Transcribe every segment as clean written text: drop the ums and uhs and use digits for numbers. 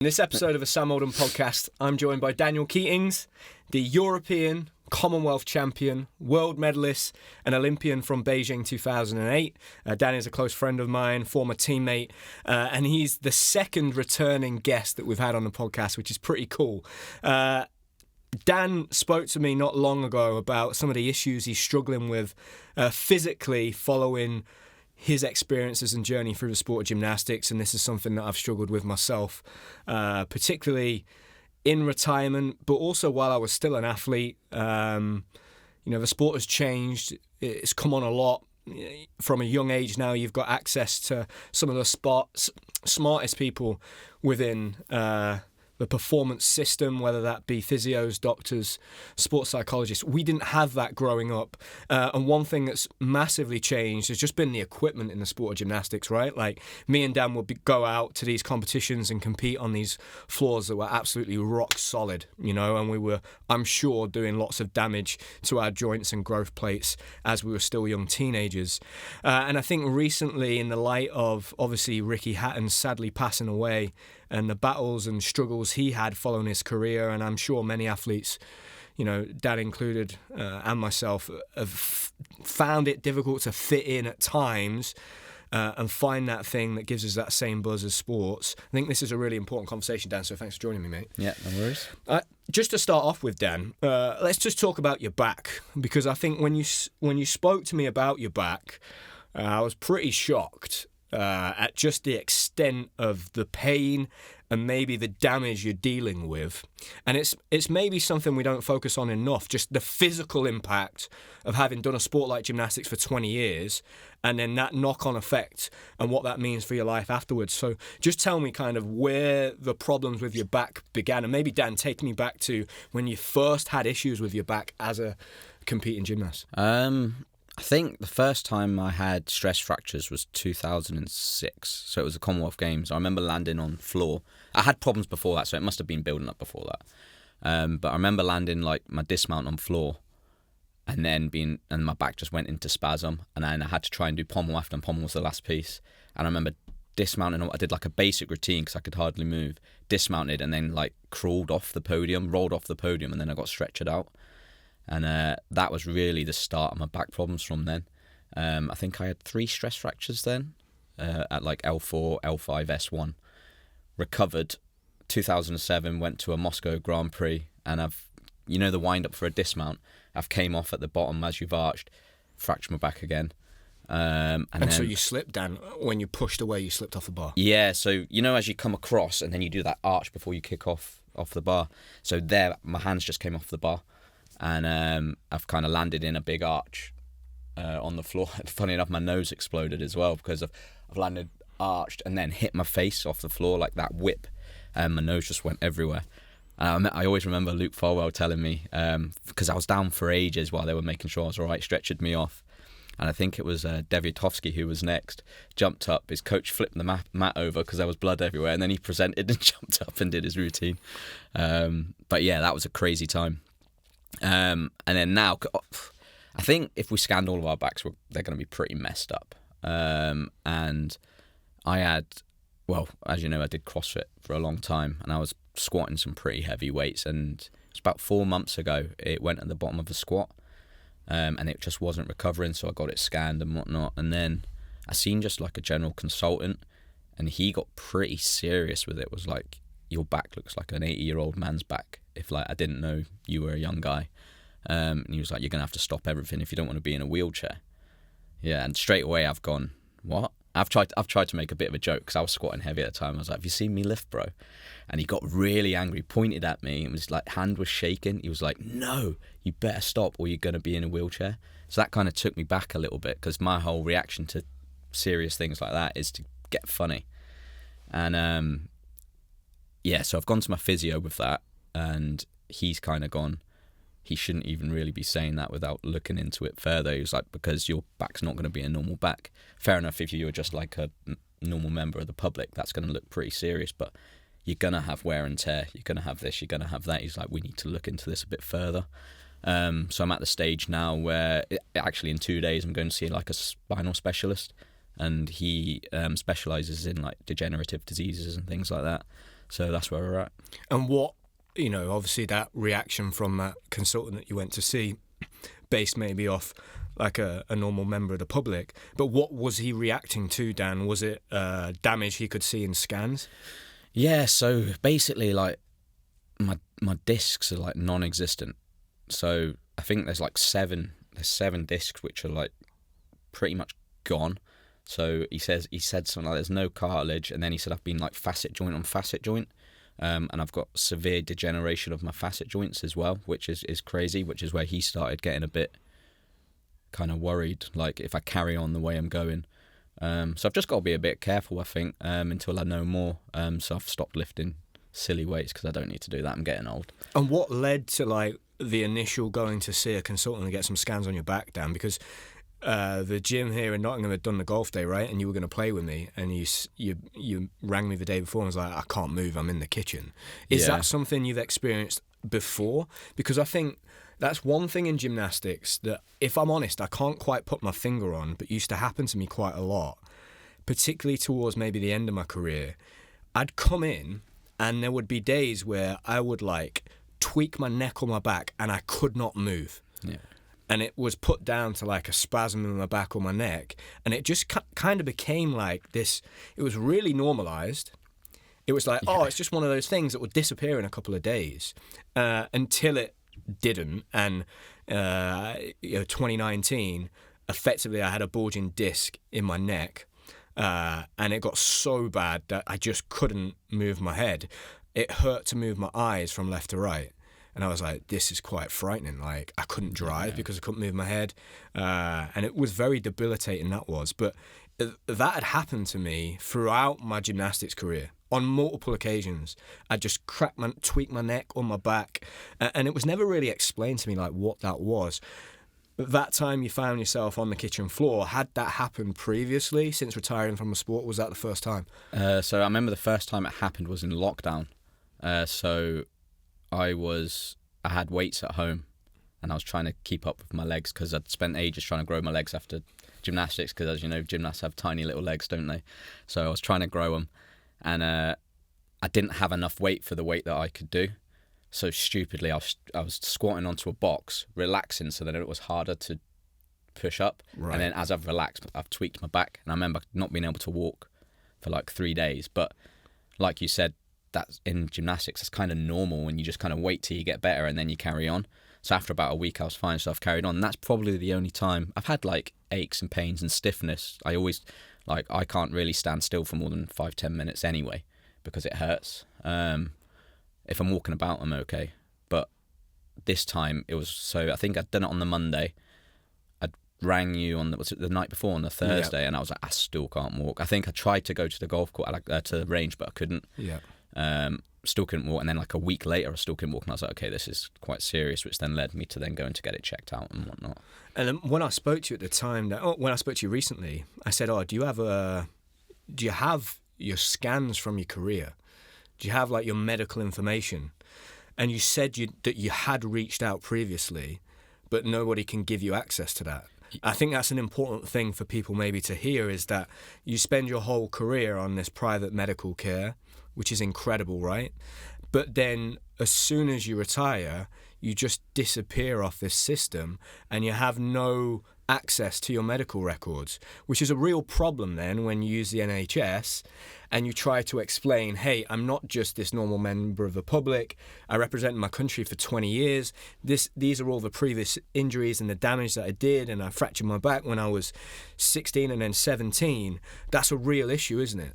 In this episode of the Sam Oldham podcast, I'm joined by Daniel Keatings, the European, Commonwealth champion, world medalist and Olympian from Beijing 2008. Dan is a close friend of mine, former teammate, and he's the second returning guest that we've had on the podcast, which is pretty cool. Dan spoke to me not long ago about some of the issues he's struggling with physically following his experiences and journey through the sport of gymnastics, and this is something that I've struggled with myself, particularly in retirement, but also while I was still an athlete. The sport has changed. It's come on a lot. From a young age now, you've got access to some of the smartest people within the performance system, whether that be physios, doctors, sports psychologists. We didn't have that growing up. And one thing that's massively changed has just been the equipment in the sport of gymnastics, right? Like, me and Dan would go out to these competitions and compete on these floors that were absolutely rock solid, and we were, I'm sure, doing lots of damage to our joints and growth plates as we were still young teenagers. And I think recently, in the light of, obviously, Ricky Hatton sadly passing away, and the battles and struggles he had following his career, and I'm sure many athletes, Dan included, and myself, have found it difficult to fit in at times and find that thing that gives us that same buzz as sports. I think this is a really important conversation, Dan, so thanks for joining me, mate. Yeah, no worries. Just to start off with, Dan, let's just talk about your back, because I think when you spoke to me about your back, I was pretty shocked at just the extent of the pain and maybe the damage you're dealing with. And it's maybe something we don't focus on enough, just the physical impact of having done a sport like gymnastics for 20 years and then that knock-on effect and what that means for your life afterwards. So just tell me kind of where the problems with your back began, and maybe, Dan, take me back to when you first had issues with your back as a competing gymnast. I think the first time I had stress fractures was 2006, so it was the Commonwealth Games. I remember landing on floor. I had problems before that, so it must have been building up before that. But I remember landing like my dismount on floor, and my back just went into spasm, and then I had to try and do pommel after, and pommel was the last piece. And I remember dismounting. I did like a basic routine because I could hardly move. Dismounted and then like crawled off the podium, rolled off the podium, and then I got stretchered out. And that was really the start of my back problems from then. I think I had 3 stress fractures then at like L4, L5, S1. Recovered 2007, went to a Moscow Grand Prix, and the wind up for a dismount. I've came off at the bottom as you've arched, fractured my back again. And then, so you slipped, Dan, when you pushed away, you slipped off the bar? Yeah, so as you come across and then you do that arch before you kick off the bar. So there, my hands just came off the bar. And I've kind of landed in a big arch on the floor. Funny enough, my nose exploded as well because I've landed arched and then hit my face off the floor like that whip, and my nose just went everywhere. I always remember Luke Farwell telling me, because I was down for ages while they were making sure I was all right, stretchered me off. And I think it was Deviatovsky who was next, jumped up, his coach flipped the mat over because there was blood everywhere, and then he presented and jumped up and did his routine. But yeah, that was a crazy time. And then now, I think if we scanned all of our backs, they're going to be pretty messed up. And I had, as you know, I did CrossFit for a long time, and I was squatting some pretty heavy weights, and it's about 4 months ago, it went at the bottom of the squat, and it just wasn't recovering, so I got it scanned and whatnot. And then I seen just like a general consultant, and he got pretty serious with it. It was like, your back looks like an 80-year-old man's back. If like I didn't know you were a young guy, and he was like, you're gonna have to stop everything if you don't want to be in a wheelchair. Yeah, and straight away I've gone, what? I've tried to make a bit of a joke because I was squatting heavy at the time. I was like, have you seen me lift, bro? And he got really angry, pointed at me, and was like, hand was shaking. He was like, no, you better stop or you're gonna be in a wheelchair. So that kind of took me back a little bit, because my whole reaction to serious things like that is to get funny. And so I've gone to my physio with that, and he's kind of gone, he shouldn't even really be saying that without looking into it further. He was like, because your back's not going to be a normal back. Fair enough, if you were just like a normal member of the public, that's going to look pretty serious, but you're going to have wear and tear, you're going to have this, you're going to have that. He's like, we need to look into this a bit further. So I'm at the stage now where, actually in 2 days, I'm going to see like a spinal specialist, and he specialises in like degenerative diseases and things like that. So that's where we're at. And what, obviously that reaction from that consultant that you went to see, based maybe off like a normal member of the public, but what was he reacting to, Dan? Was it damage he could see in scans? Yeah, so basically, like, my discs are like non-existent. So I think there's seven discs which are like pretty much gone. So he said something like there's no cartilage, and then he said I've been like facet joint on facet joint, and I've got severe degeneration of my facet joints as well, which is crazy, which is where he started getting a bit kind of worried, like if I carry on the way I'm going. So I've just got to be a bit careful, I think, until I know more. So I've stopped lifting silly weights because I don't need to do that. I'm getting old. And what led to like the initial going to see a consultant and get some scans on your back, Dan? Because the gym here in Nottingham had done the golf day, right? And you were going to play with me, and you rang me the day before and was like, I can't move, I'm in the kitchen. Is that something you've experienced before? Because I think that's one thing in gymnastics that, if I'm honest, I can't quite put my finger on, but used to happen to me quite a lot, particularly towards maybe the end of my career. I'd come in and there would be days where I would like tweak my neck or my back and I could not move. Yeah. And it was put down to like a spasm in my back or my neck. And it just kind of became like this. It was really normalized. It was like, it's just one of those things that would disappear in a couple of days, until it didn't. And 2019, effectively I had a bulging disc in my neck, and it got so bad that I just couldn't move my head. It hurt to move my eyes from left to right, and I was like, this is quite frightening. Like, I couldn't drive because I couldn't move my head, and it was very debilitating, that was. But that had happened to me throughout my gymnastics career. On multiple occasions, I just tweaked my neck or my back, and it was never really explained to me like what that was. That time you found yourself on the kitchen floor, had that happened previously since retiring from the sport? Was that the first time? So I remember the first time it happened was in lockdown. So I had weights at home, and I was trying to keep up with my legs because I'd spent ages trying to grow my legs after gymnastics, because, as you know, gymnasts have tiny little legs, don't they? So I was trying to grow them. And I didn't have enough weight for the weight that I could do. So stupidly, I was squatting onto a box, relaxing, so that it was harder to push up. Right. And then as I've relaxed, I've tweaked my back. And I remember not being able to walk for like 3 days. But like you said, that's in gymnastics, it's kind of normal, and you just kind of wait till you get better and then you carry on. So after about a week, I was fine, so I've carried on. And that's probably the only time I've had like aches and pains and stiffness. I can't really stand still for more than 5-10 minutes anyway, because it hurts. If I'm walking about, I'm okay. But this time it was, so I think I'd done it on the Monday. I'd rang you on the night before, on the Thursday, and I was like, I still can't walk. I think I tried to go to the golf course, to the range, but I couldn't. Yeah. Still couldn't walk, and then like a week later I still couldn't walk, and I was like, okay, this is quite serious, which then led me to then going to get it checked out and whatnot. And then when I spoke to you at the time, when I spoke to you recently, I said, do you have your scans from your career? Do you have like your medical information? And you said that you had reached out previously, but nobody can give you access to that. I think that's an important thing for people maybe to hear, is that you spend your whole career on this private medical care, which is incredible, right? But then as soon as you retire, you just disappear off this system and you have no access to your medical records, which is a real problem then when you use the NHS and you try to explain, hey, I'm not just this normal member of the public. I represent my country for 20 years. These are all the previous injuries and the damage that I did, and I fractured my back when I was 16 and then 17. That's a real issue, isn't it?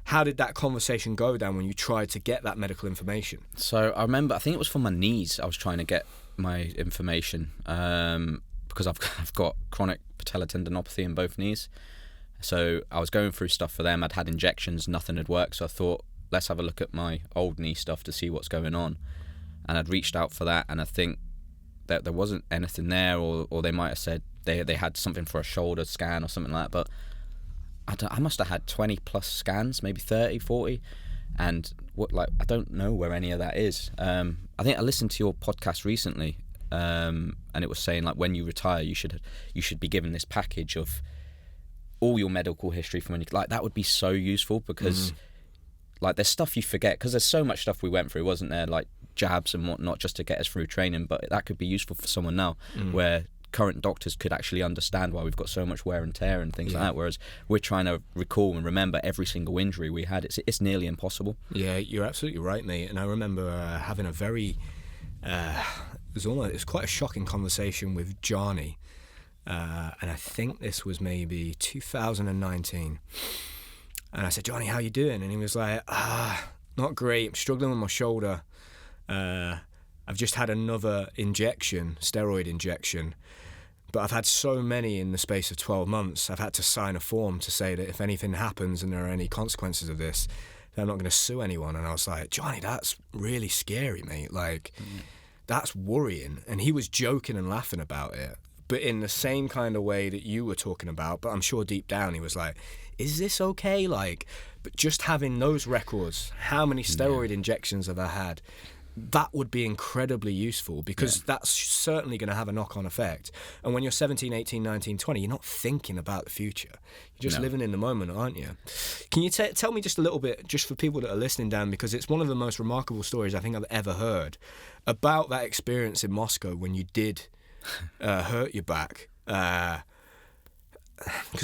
How did that conversation go down when you tried to get that medical information? So I remember, I think it was for my knees. I was trying to get my information because I've got chronic patellar tendinopathy in both knees. So I was going through stuff for them. I'd had injections, nothing had worked. So I thought, let's have a look at my old knee stuff to see what's going on. And I'd reached out for that, and I think that there wasn't anything there, or they might have said they had something for a shoulder scan or something like that. But I must have had 20 plus scans, maybe 30, 40, and I don't know where any of that is. I think I listened to your podcast recently, and it was saying like when you retire, you should be given this package of all your medical history from when you like that would be so useful because like there's stuff you forget because there's so much stuff we went through, wasn't there? Like jabs and whatnot just to get us through training, but that could be useful for someone now where current doctors could actually understand why we've got so much wear and tear and things like that, whereas we're trying to recall and remember every single injury we had. It's nearly impossible. Yeah, you're absolutely right, mate. And I remember having a very it was quite a shocking conversation with Johnny, and I think this was maybe 2019, and I said, Johnny, how you doing? And he was like, not great, I'm struggling with my shoulder, I've just had another steroid injection, but I've had so many in the space of 12 months, I've had to sign a form to say that if anything happens and there are any consequences of this, then I'm not going to sue anyone. And I was like, Johnny, that's really scary, mate. Like, that's worrying. And he was joking and laughing about it, but in the same kind of way that you were talking about. But I'm sure deep down he was like, is this okay? Like, but just having those records, how many steroid injections have I had? That would be incredibly useful because that's certainly going to have a knock-on effect. And when you're 17, 18, 19, 20, you're not thinking about the future. You're just living in the moment, aren't you? Can you tell me just a little bit, just for people that are listening, Dan, because it's one of the most remarkable stories I think I've ever heard, about that experience in Moscow when you did hurt your back. Because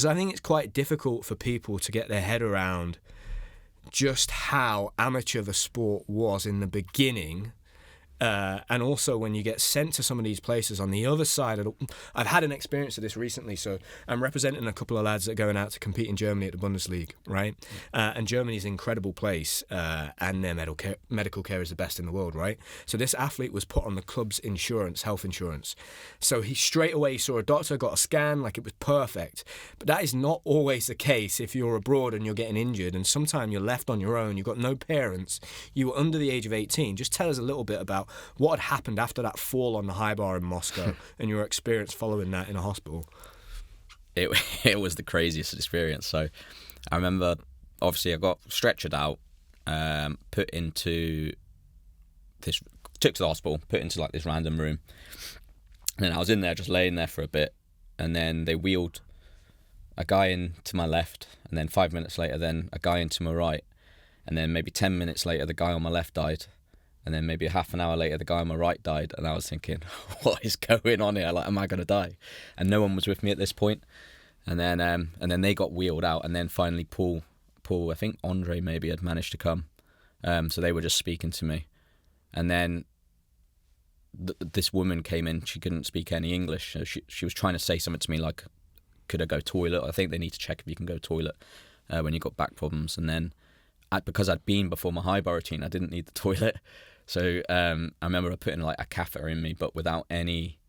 I think it's quite difficult for people to get their head around just how amateur the sport was in the beginning, and also when you get sent to some of these places on the other side of I've had an experience of this recently, so I'm representing a couple of lads that are going out to compete in Germany at the Bundesliga, right? And Germany's an incredible place, and their medical care is the best in the world, right? So this athlete was put on the club's health insurance. So he straight away saw a doctor, got a scan, like it was perfect. But that is not always the case if you're abroad and you're getting injured, and sometimes you're left on your own, you've got no parents, you were under the age of 18. Just tell us a little bit about what had happened after that fall on the high bar in Moscow and your experience following that in a hospital. It was the craziest experience. So I remember, obviously, I got stretchered out, took to the hospital, put into like this random room. And then I was in there just laying there for a bit. And then they wheeled a guy in to my left. And then 5 minutes later, then a guy into my right. And then maybe 10 minutes later, the guy on my left died. And then maybe half an hour later, the guy on my right died. And I was thinking, what is going on here? Like, am I going to die? And no one was with me at this point. And then they got wheeled out. And then finally, Paul, I think Andre maybe had managed to come. So they were just speaking to me. And then this woman came in. She couldn't speak any English. So she was trying to say something to me like, could I go toilet? I think they need to check if you can go toilet when you've got back problems. And then because I'd been before my high bar routine, I didn't need the toilet. So I remember putting like a catheter in me, but without any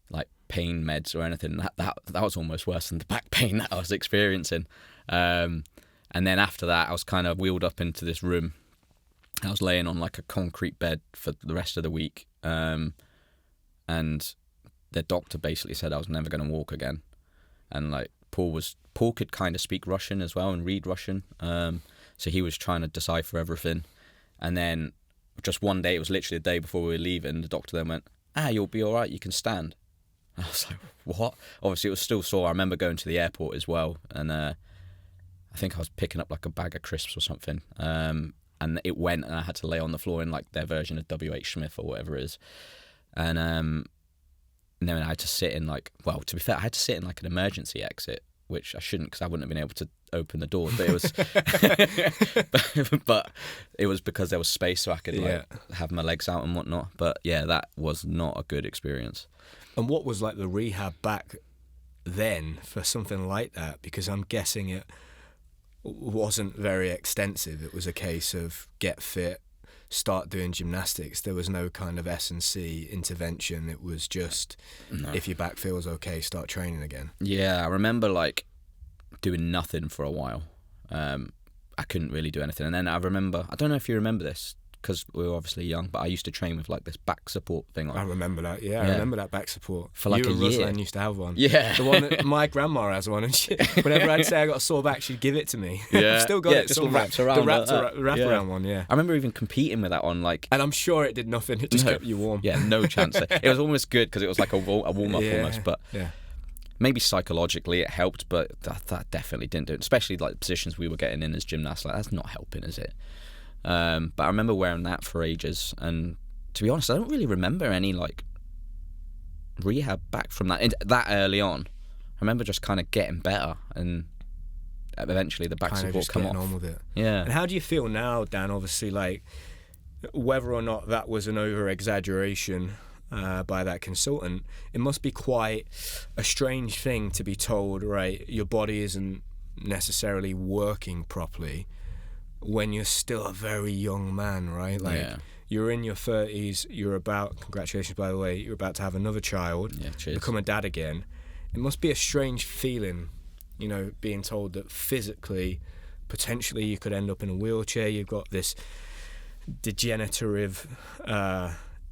like pain meds or anything. That was almost worse than the back pain that I was experiencing. And then after that, I was kind of wheeled up into this room. I was laying on like a concrete bed for the rest of the week. And the doctor basically said I was never going to walk again. And like Paul could kind of speak Russian as well and read Russian. So he was trying to decipher everything. And then just one day, it was literally the day before we were leaving, the doctor then went, you'll be all right, you can stand. And I was like, what? Obviously, it was still sore. I remember going to the airport as well. And I think I was picking up like a bag of crisps or something. And it went, and I had to lay on the floor in like their version of W.H. Smith or whatever it is. And then I had to sit in like, well, to be fair, I had to sit in like an emergency exit, which I shouldn't because I wouldn't have been able to open the door. But it was, but it was because there was space so I could like have my legs out and whatnot. But yeah, that was not a good experience. And what was like the rehab back then for something like that? Because I'm guessing it wasn't very extensive. It was a case of get fit, start doing gymnastics. There was no kind of S&C intervention. It was just if your back feels okay, start training again. Yeah, I remember like doing nothing for a while. I couldn't really do anything. And then I remember, I don't know if you remember this because we were obviously young, but I used to train with like this back support thing on. I remember that, yeah. I remember that back support. For like you a and year. Ruslan used to have one. Yeah. The one that my grandma has one, and whenever I'd say I got a sore back, she'd give it to me. Yeah. I've still got it. Just wrapped around. The wrap around one, yeah. I remember even competing with that on like... And I'm sure it did nothing. It just kept you warm. Yeah, no chance. It was almost good because it was like a warm-up almost. But yeah. maybe psychologically it helped, but that definitely didn't do it. Especially like the positions we were getting in as gymnasts, like that's not helping, is it? But I remember wearing that for ages, and to be honest, I don't really remember any like rehab back from that early on. I remember just kind of getting better, and eventually the back kind support come off. On with it. Yeah. And how do you feel now, Dan? Obviously, like whether or not that was an over exaggeration by that consultant, it must be quite a strange thing to be told, right, your body isn't necessarily working properly when you're still a very young man, right? Like you're in your 30s, congratulations by the way, you're about to have another child, become a dad again. It must be a strange feeling, you know, being told that physically, potentially you could end up in a wheelchair. You've got this degenerative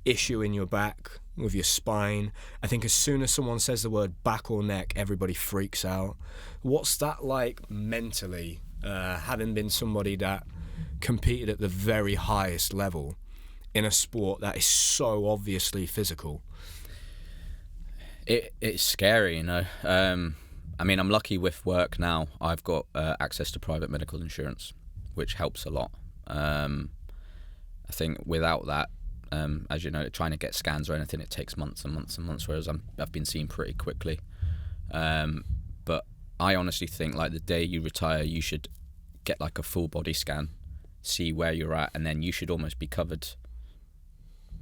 issue in your back with your spine. I think as soon as someone says the word back or neck, everybody freaks out. What's that like mentally, having been somebody that competed at the very highest level in a sport that is so obviously physical? It's scary, you know. I mean, I'm lucky with work now. I've got access to private medical insurance, which helps a lot. I think without that, as you know, trying to get scans or anything, it takes months and months and months, whereas I've been seen pretty quickly. But I honestly think like the day you retire, you should get like a full body scan, see where you're at, and then you should almost be covered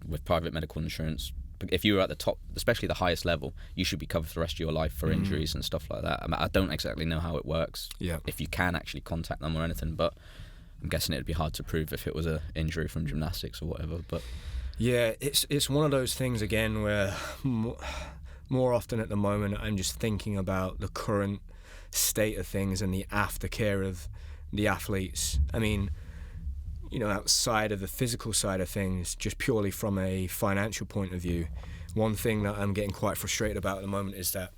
with private medical insurance. If you were at the top, especially the highest level, you should be covered for the rest of your life for injuries and stuff like that. I mean, I don't exactly know how it works, if you can actually contact them or anything, but I'm guessing it'd be hard to prove if it was an injury from gymnastics or whatever. But yeah, it's one of those things again where more often at the moment I'm just thinking about the current state of things and the aftercare of the athletes. I mean, you know, outside of the physical side of things, just purely from a financial point of view, one thing that I'm getting quite frustrated about at the moment is that,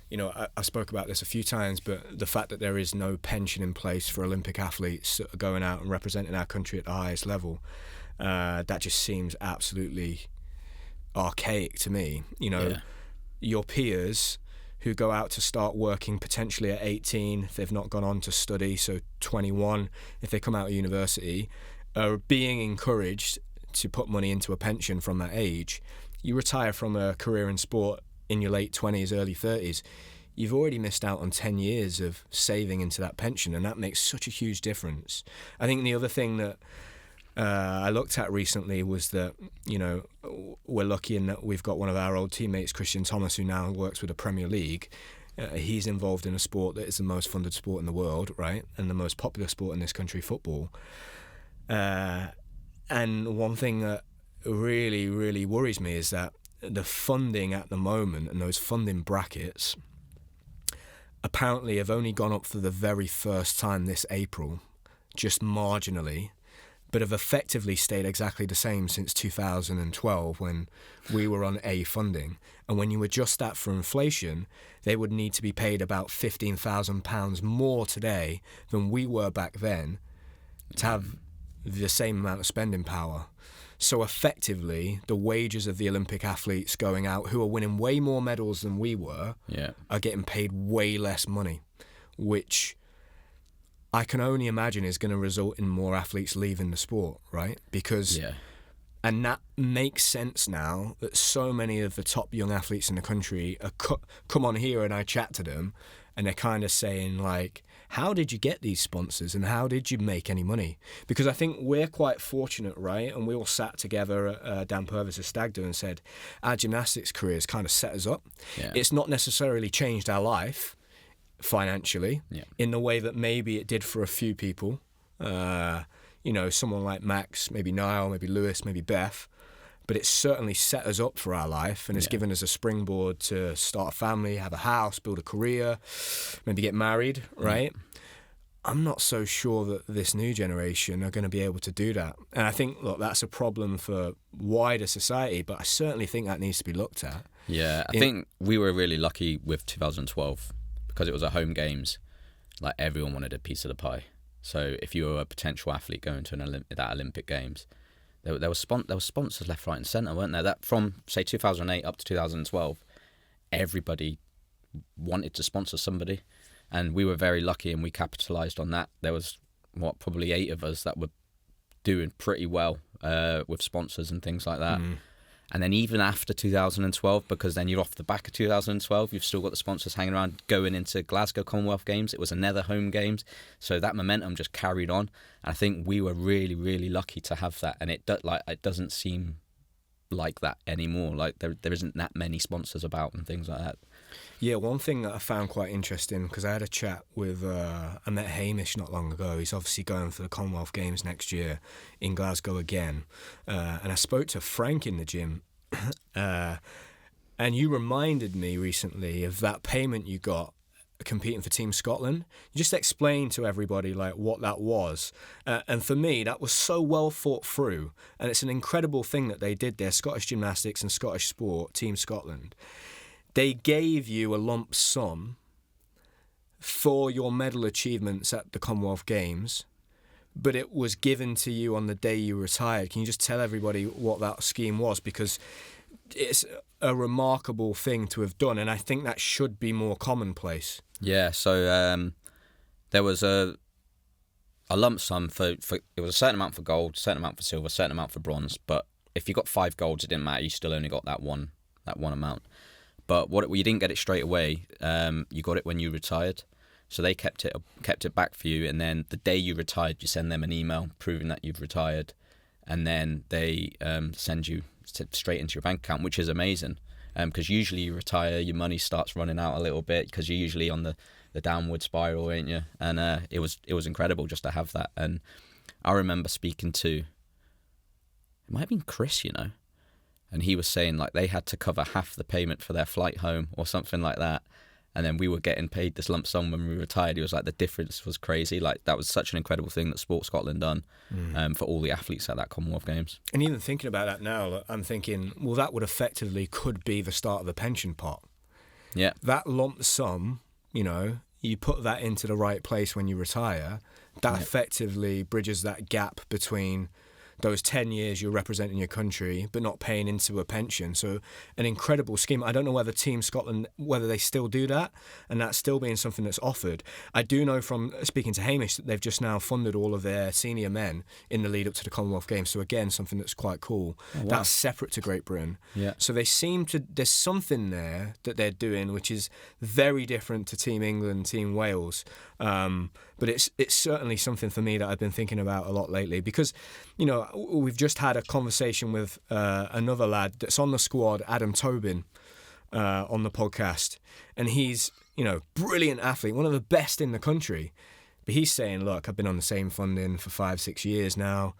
you know, I spoke about this a few times, but the fact that there is no pension in place for Olympic athletes that are going out and representing our country at the highest level, that just seems absolutely archaic to me. You know, your peers who go out to start working potentially at 18 if they've not gone on to study, so 21 if they come out of university, are being encouraged to put money into a pension from that age. You retire from a career in sport in your late 20s, early 30s, you've already missed out on 10 years of saving into that pension, and that makes such a huge difference. I think the other thing that I looked at recently was that, you know, we're lucky in that we've got one of our old teammates, Christian Thomas, who now works with the Premier League. He's involved in a sport that is the most funded sport in the world, right, and the most popular sport in this country, football. And one thing that really, really worries me is that the funding at the moment and those funding brackets apparently have only gone up for the very first time this April, just marginally, but have effectively stayed exactly the same since 2012 when we were on A funding. And when you adjust that for inflation, they would need to be paid about £15,000 more today than we were back then to have the same amount of spending power. So effectively, the wages of the Olympic athletes going out, who are winning way more medals than we were, are getting paid way less money, which I can only imagine is going to result in more athletes leaving the sport, right? Because, and that makes sense now that so many of the top young athletes in the country are come on here and I chat to them, and they're kind of saying like, how did you get these sponsors and how did you make any money? Because I think we're quite fortunate, right? And we all sat together at Dan Purvis' stag do and said, our gymnastics careers kind of set us up. It's not necessarily changed our life financially in the way that maybe it did for a few people. You know, someone like Max, maybe Niall, maybe Lewis, maybe Beth. But it's certainly set us up for our life and it's given us a springboard to start a family, have a house, build a career, maybe get married, right? I'm not so sure that this new generation are going to be able to do that. And I think, look, that's a problem for wider society, but I certainly think that needs to be looked at. Yeah, I think we were really lucky with 2012 because it was a home games. Like everyone wanted a piece of the pie. So if you were a potential athlete going to that Olympic Games, there were sponsors left, right and centre, weren't there? That from, say, 2008 up to 2012, everybody wanted to sponsor somebody, and we were very lucky and we capitalised on that. There was probably 8 of us that were doing pretty well with sponsors and things like that. And then even after 2012, because then you're off the back of 2012, you've still got the sponsors hanging around going into Glasgow Commonwealth Games. It was another home games. So that momentum just carried on. And I think we were really, really lucky to have that. And it doesn't seem like that anymore. Like there isn't that many sponsors about and things like that. Yeah, one thing that I found quite interesting, because I had a chat with, I met Hamish not long ago. He's obviously going for the Commonwealth Games next year in Glasgow again. And I spoke to Frank in the gym, and you reminded me recently of that payment you got competing for Team Scotland. You just explained to everybody like what that was. And for me, that was so well thought through. And it's an incredible thing that they did there, Scottish Gymnastics and Scottish Sport, Team Scotland. They gave you a lump sum for your medal achievements at the Commonwealth Games, but it was given to you on the day you retired. Can you just tell everybody what that scheme was? Because it's a remarkable thing to have done, and I think that should be more commonplace. Yeah, so there was a lump sum for it was a certain amount for gold, certain amount for silver, certain amount for bronze, but if you got 5 golds, it didn't matter, you still only got that one amount. But you didn't get it straight away. You got it when you retired, so they kept it back for you. And then the day you retired, you send them an email proving that you've retired, and then they send you straight into your bank account, which is amazing. Because usually you retire, your money starts running out a little bit because you're usually on the downward spiral, ain't you? And it was incredible just to have that. And I remember speaking to, it might have been Chris, and he was saying like they had to cover half the payment for their flight home or something like that. And then we were getting paid this lump sum when we retired. He was like, the difference was crazy. Like that was such an incredible thing that Sport Scotland done for all the athletes at that Commonwealth Games. And even thinking about that now, I'm thinking, well, that would effectively could be the start of the pension pot. Yeah. That lump sum, you put that into the right place when you retire, that effectively bridges that gap between those 10 years you're representing your country but not paying into a pension. So an incredible scheme. I don't know whether Team Scotland, whether they still do that, and that's still being something that's offered. I do know from speaking to Hamish that they've just now funded all of their senior men in the lead up to the Commonwealth Games. So again, something that's quite cool. Oh, wow. That's separate to Great Britain. Yeah. So they seem to, there's something there that they're doing which is very different to Team England, Team Wales. But it's certainly something for me that I've been thinking about a lot lately, because we've just had a conversation with another lad that's on the squad, Adam Tobin, on the podcast, and he's brilliant athlete, one of the best in the country, but he's saying, look, I've been on the same funding for 5-6 years now.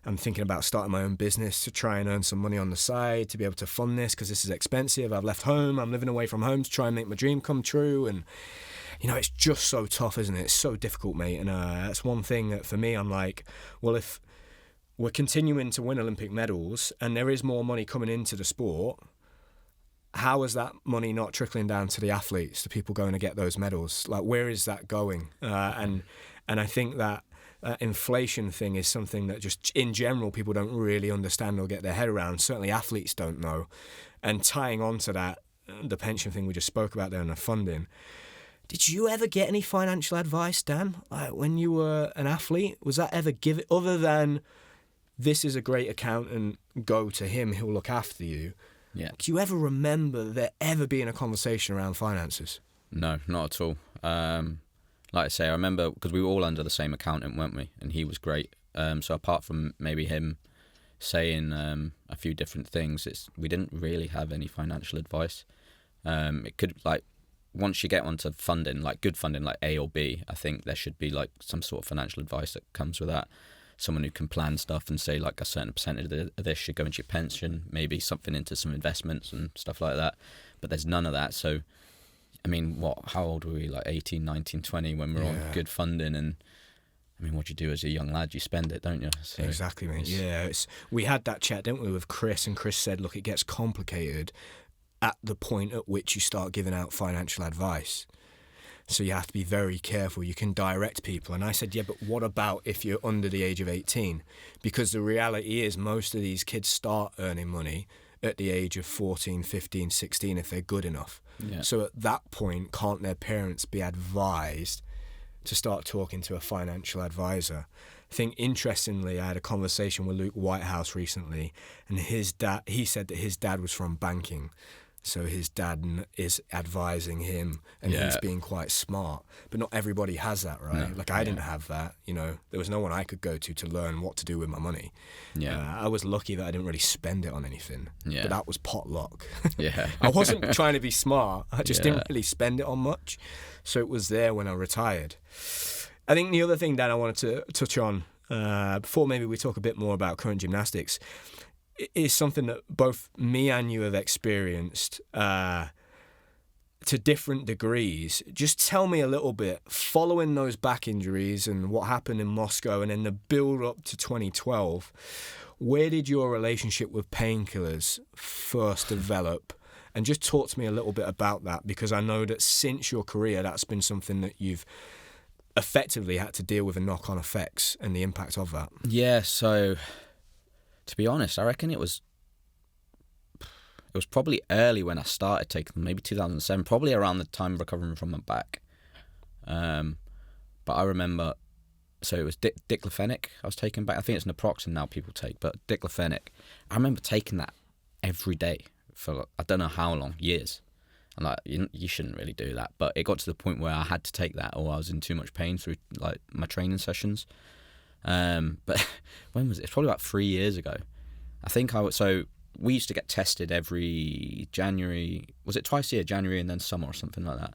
I'm thinking about starting my own business to try and earn some money on the side to be able to fund this, because this is expensive. I've left home, I'm living away from home to try and make my dream come true, and it's just so tough, isn't it? It's so difficult, mate. And that's one thing that for me, I'm like, well, if we're continuing to win Olympic medals and there is more money coming into the sport, how is that money not trickling down to the athletes, the people going to get those medals? Like, where is that going? And I think that inflation thing is something that just in general people don't really understand or get their head around. Certainly athletes don't know. And tying on to that, the pension thing we just spoke about there and the funding, did you ever get any financial advice, Dan? Like when you were an athlete, was that ever given, other than this is a great accountant, go to him, he'll look after you? Yeah. Do you ever remember there ever being a conversation around finances? No, not at all. Like I say, I remember because we were all under the same accountant, weren't we? And he was great. So apart from maybe him saying a few different things, we didn't really have any financial advice. It could once you get onto funding, like good funding, like A or B, I think there should be like some sort of financial advice that comes with that. Someone who can plan stuff and say like a certain percentage of this should go into your pension, maybe something into some investments and stuff like that. But there's none of that. So, I mean, how old were we? Like 18, 19, 20 when we're on good funding. And I mean, what you do as a young lad, you spend it, don't you? So exactly, mate. Yeah, we had that chat, didn't we, with Chris, and Chris said, look, it gets complicated at the point at which you start giving out financial advice. So you have to be very careful. You can direct people. And I said, yeah, but what about if you're under the age of 18? Because the reality is most of these kids start earning money at the age of 14, 15, 16 if they're good enough. Yeah. So at that point, can't their parents be advised to start talking to a financial advisor? I think, interestingly, I had a conversation with Luke Whitehouse recently, and he said that his dad was from banking. So his dad is advising him, and he's being quite smart. But not everybody has that, right? No. Like, I didn't have that. There was no one I could go to learn what to do with my money. I was lucky that I didn't really spend it on anything. But that was pot luck. I wasn't trying to be smart. I just didn't really spend it on much. So it was there when I retired. I think the other thing that I wanted to touch on, before maybe we talk a bit more about current gymnastics, is something that both me and you have experienced to different degrees. Just tell me a little bit, following those back injuries and what happened in Moscow and then the build-up to 2012, where did your relationship with painkillers first develop? And just talk to me a little bit about that, because I know that since your career, that's been something that you've effectively had to deal with the knock-on effects and the impact of that. Yeah, so to be honest, I reckon it was probably early when I started taking them, maybe 2007, probably around the time recovering from my back. But I remember, so it was diclofenac I was taking back. I think it's naproxen now people take, but diclofenac. I remember taking that every day for I don't know how long, years. And like, you shouldn't really do that. But it got to the point where I had to take that or I was in too much pain through like my training sessions. When was it? It's probably about 3 years ago. I think so we used to get tested every January. Was it twice a year, January and then summer or something like that?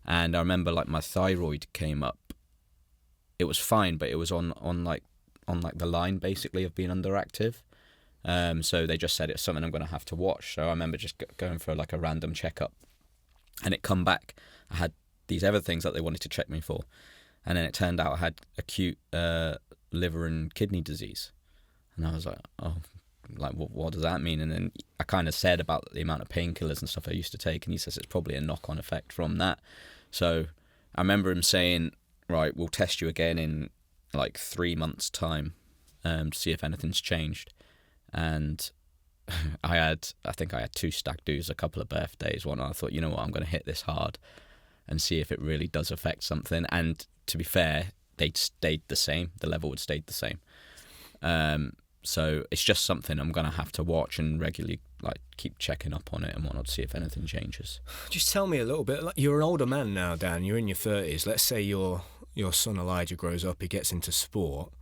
And I remember like my thyroid came up. It was fine, but it was on the line basically of being underactive. So they just said it's something I'm going to have to watch. So I remember just going for like a random checkup, and it come back. I had these other things that they wanted to check me for, and then it turned out I had acute liver and kidney disease. And I was like, oh, like what does that mean? And then I kind of said about the amount of painkillers and stuff I used to take, and he says it's probably a knock-on effect from that. So I remember him saying, right, we'll test you again in like 3 months' time to see if anything's changed. And I think I had 2 stag do's, a couple of birthdays, one. I thought, you know what, I'm going to hit this hard and see if it really does affect something. And to be fair, they'd stayed the same. The level had stayed the same. So it's just something I'm going to have to watch and regularly like keep checking up on it and whatnot to see if anything changes. Just tell me a little bit. Like, you're an older man now, Dan. You're in your 30s. Let's say your son Elijah grows up. He gets into sport.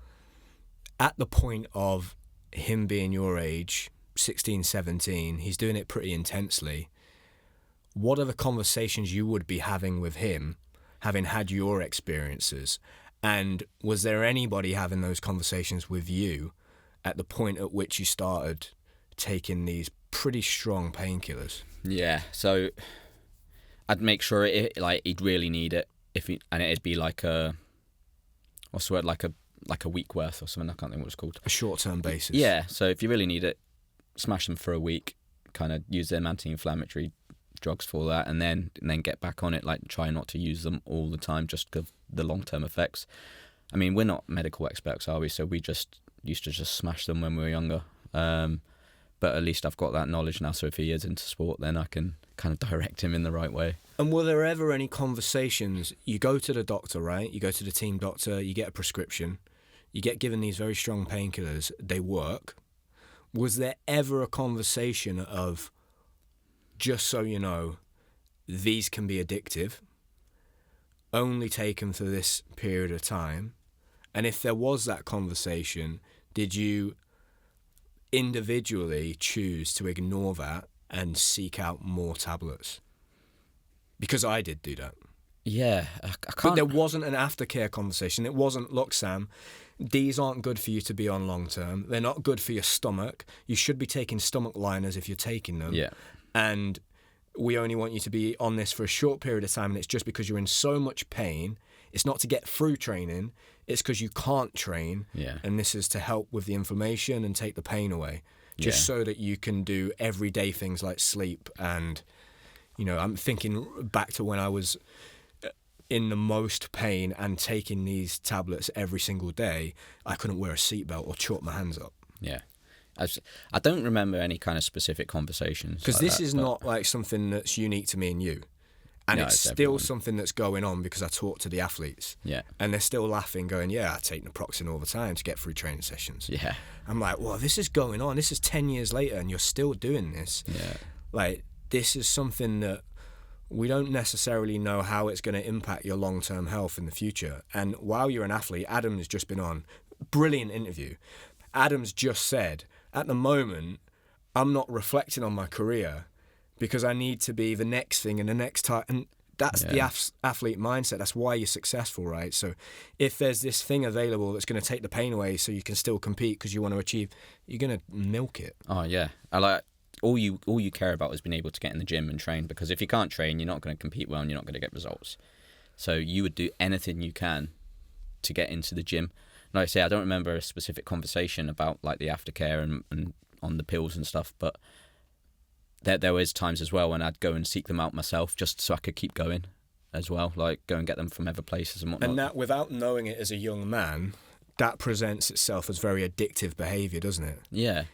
At the point of him being your age, 16, 17, he's doing it pretty intensely. What are the conversations you would be having with him, having had your experiences? And was there anybody having those conversations with you at the point at which you started taking these pretty strong painkillers? Yeah, so I'd make sure he'd really need it, and it'd be like a week worth or something. I can't think what it's called. A short-term basis. Yeah, so if you really need it, smash them for a week, kind of use them anti-inflammatory drugs for that, and then get back on it. Like, try not to use them all the time, just because the long-term effects. I mean, we're not medical experts, are we? So we just used to just smash them when we were younger. But at least I've got that knowledge now, so if he is into sport, then I can kind of direct him in the right way. And were there ever any conversations? You go to the doctor, right? You go to the team doctor, you get a prescription, you get given these very strong painkillers, they work. Was there ever a conversation of, just so you know, these can be addictive, only take them for this period of time? And if there was that conversation, did you individually choose to ignore that and seek out more tablets? Because I did do that. Yeah, I can't. But there wasn't an aftercare conversation. It wasn't, look, Sam, these aren't good for you to be on long term. They're not good for your stomach. You should be taking stomach liners if you're taking them. Yeah. And we only want you to be on this for a short period of time, and it's just because you're in so much pain. It's not to get through training. It's because you can't train. Yeah. And this is to help with the inflammation and take the pain away. Just so that you can do everyday things like sleep. And, you know, I'm thinking back to when I was in the most pain and taking these tablets every single day. I couldn't wear a seatbelt or chalk my hands up. Yeah. I don't remember any kind of specific conversations. Because this is not like something that's unique to me and you. And No, it's it's still everyone. something that's going on because I talk to the athletes. Yeah. And they're still laughing, going, yeah, I take naproxen all the time to get through training sessions. Yeah. I'm like, well, this is going on. This is 10 years later and you're still doing this. Yeah. Like, this is something that we don't necessarily know how it's going to impact your long-term health in the future. And while you're an athlete, Adam's just been on. Brilliant interview. Adam's just said, at the moment, I'm not reflecting on my career because I need to be the next thing and the next time. And that's the athlete mindset. That's why you're successful, right? So if there's this thing available that's going to take the pain away so you can still compete because you want to achieve, you're going to milk it. Oh, yeah. I like... All you care about is being able to get in the gym and train, because if you can't train, you're not going to compete well and you're not going to get results. So you would do anything you can to get into the gym. Like I say, I don't remember a specific conversation about like the aftercare and on the pills and stuff, but there was times as well when I'd go and seek them out myself just so I could keep going as well, like go and get them from other places and whatnot. And that, without knowing it as a young man, that presents itself as very addictive behaviour, doesn't it? Yeah.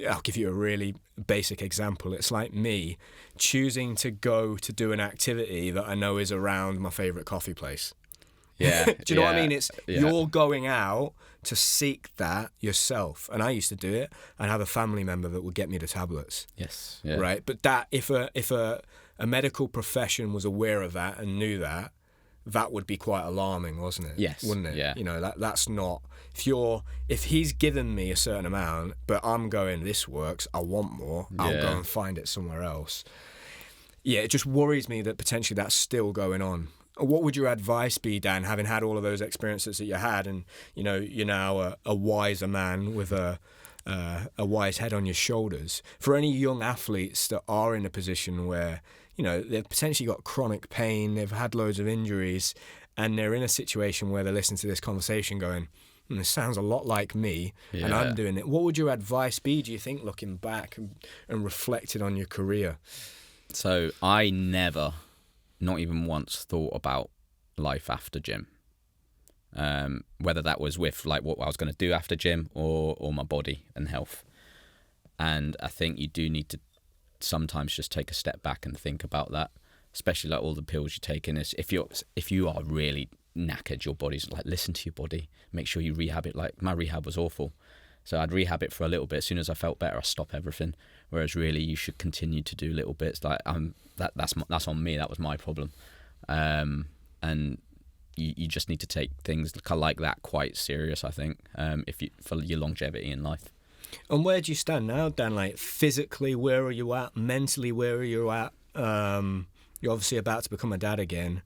I'll give you a really basic example. It's like me choosing to go to do an activity that I know is around my favourite coffee place. Yeah. Do you know what I mean? It's Yeah. you're going out to seek that yourself. And I used to do it. I'd have a family member that would get me the tablets. Yes. Yeah. Right? But that if a medical profession was aware of that and knew that, that would be quite alarming, wasn't it? Yes. Wouldn't it? Yeah. You know, that's not... If he's given me a certain amount, but I'm going, this works, I want more, I'll go and find it somewhere else. Yeah, it just worries me that potentially that's still going on. What would your advice be, Dan, having had all of those experiences that you had, and you know you're now a wiser man with a wise head on your shoulders, for any young athletes that are in a position where, you know, they've potentially got chronic pain, they've had loads of injuries, and they're in a situation where they're listening to this conversation going, this sounds a lot like me, and I'm doing it. What would your advice be, do you think, looking back and reflecting on your career? So I never, not even once, thought about life after gym. Whether that was with like what I was going to do after gym or my body and health. And I think you do need to sometimes just take a step back and think about that, especially like all the pills you're taking. Is if you are really knackered, your body's like, listen to your body, make sure you rehab it. Like my rehab was awful, so I'd rehab it for a little bit. As soon as I felt better, I stop everything. Whereas really you should continue to do little bits. Like that's on me. That was my problem. And you just need to take things like that quite serious, I think, for your longevity in life. And where do you stand now, Dan? Like physically, where are you at? Mentally, where are you at? You're obviously about to become a dad again.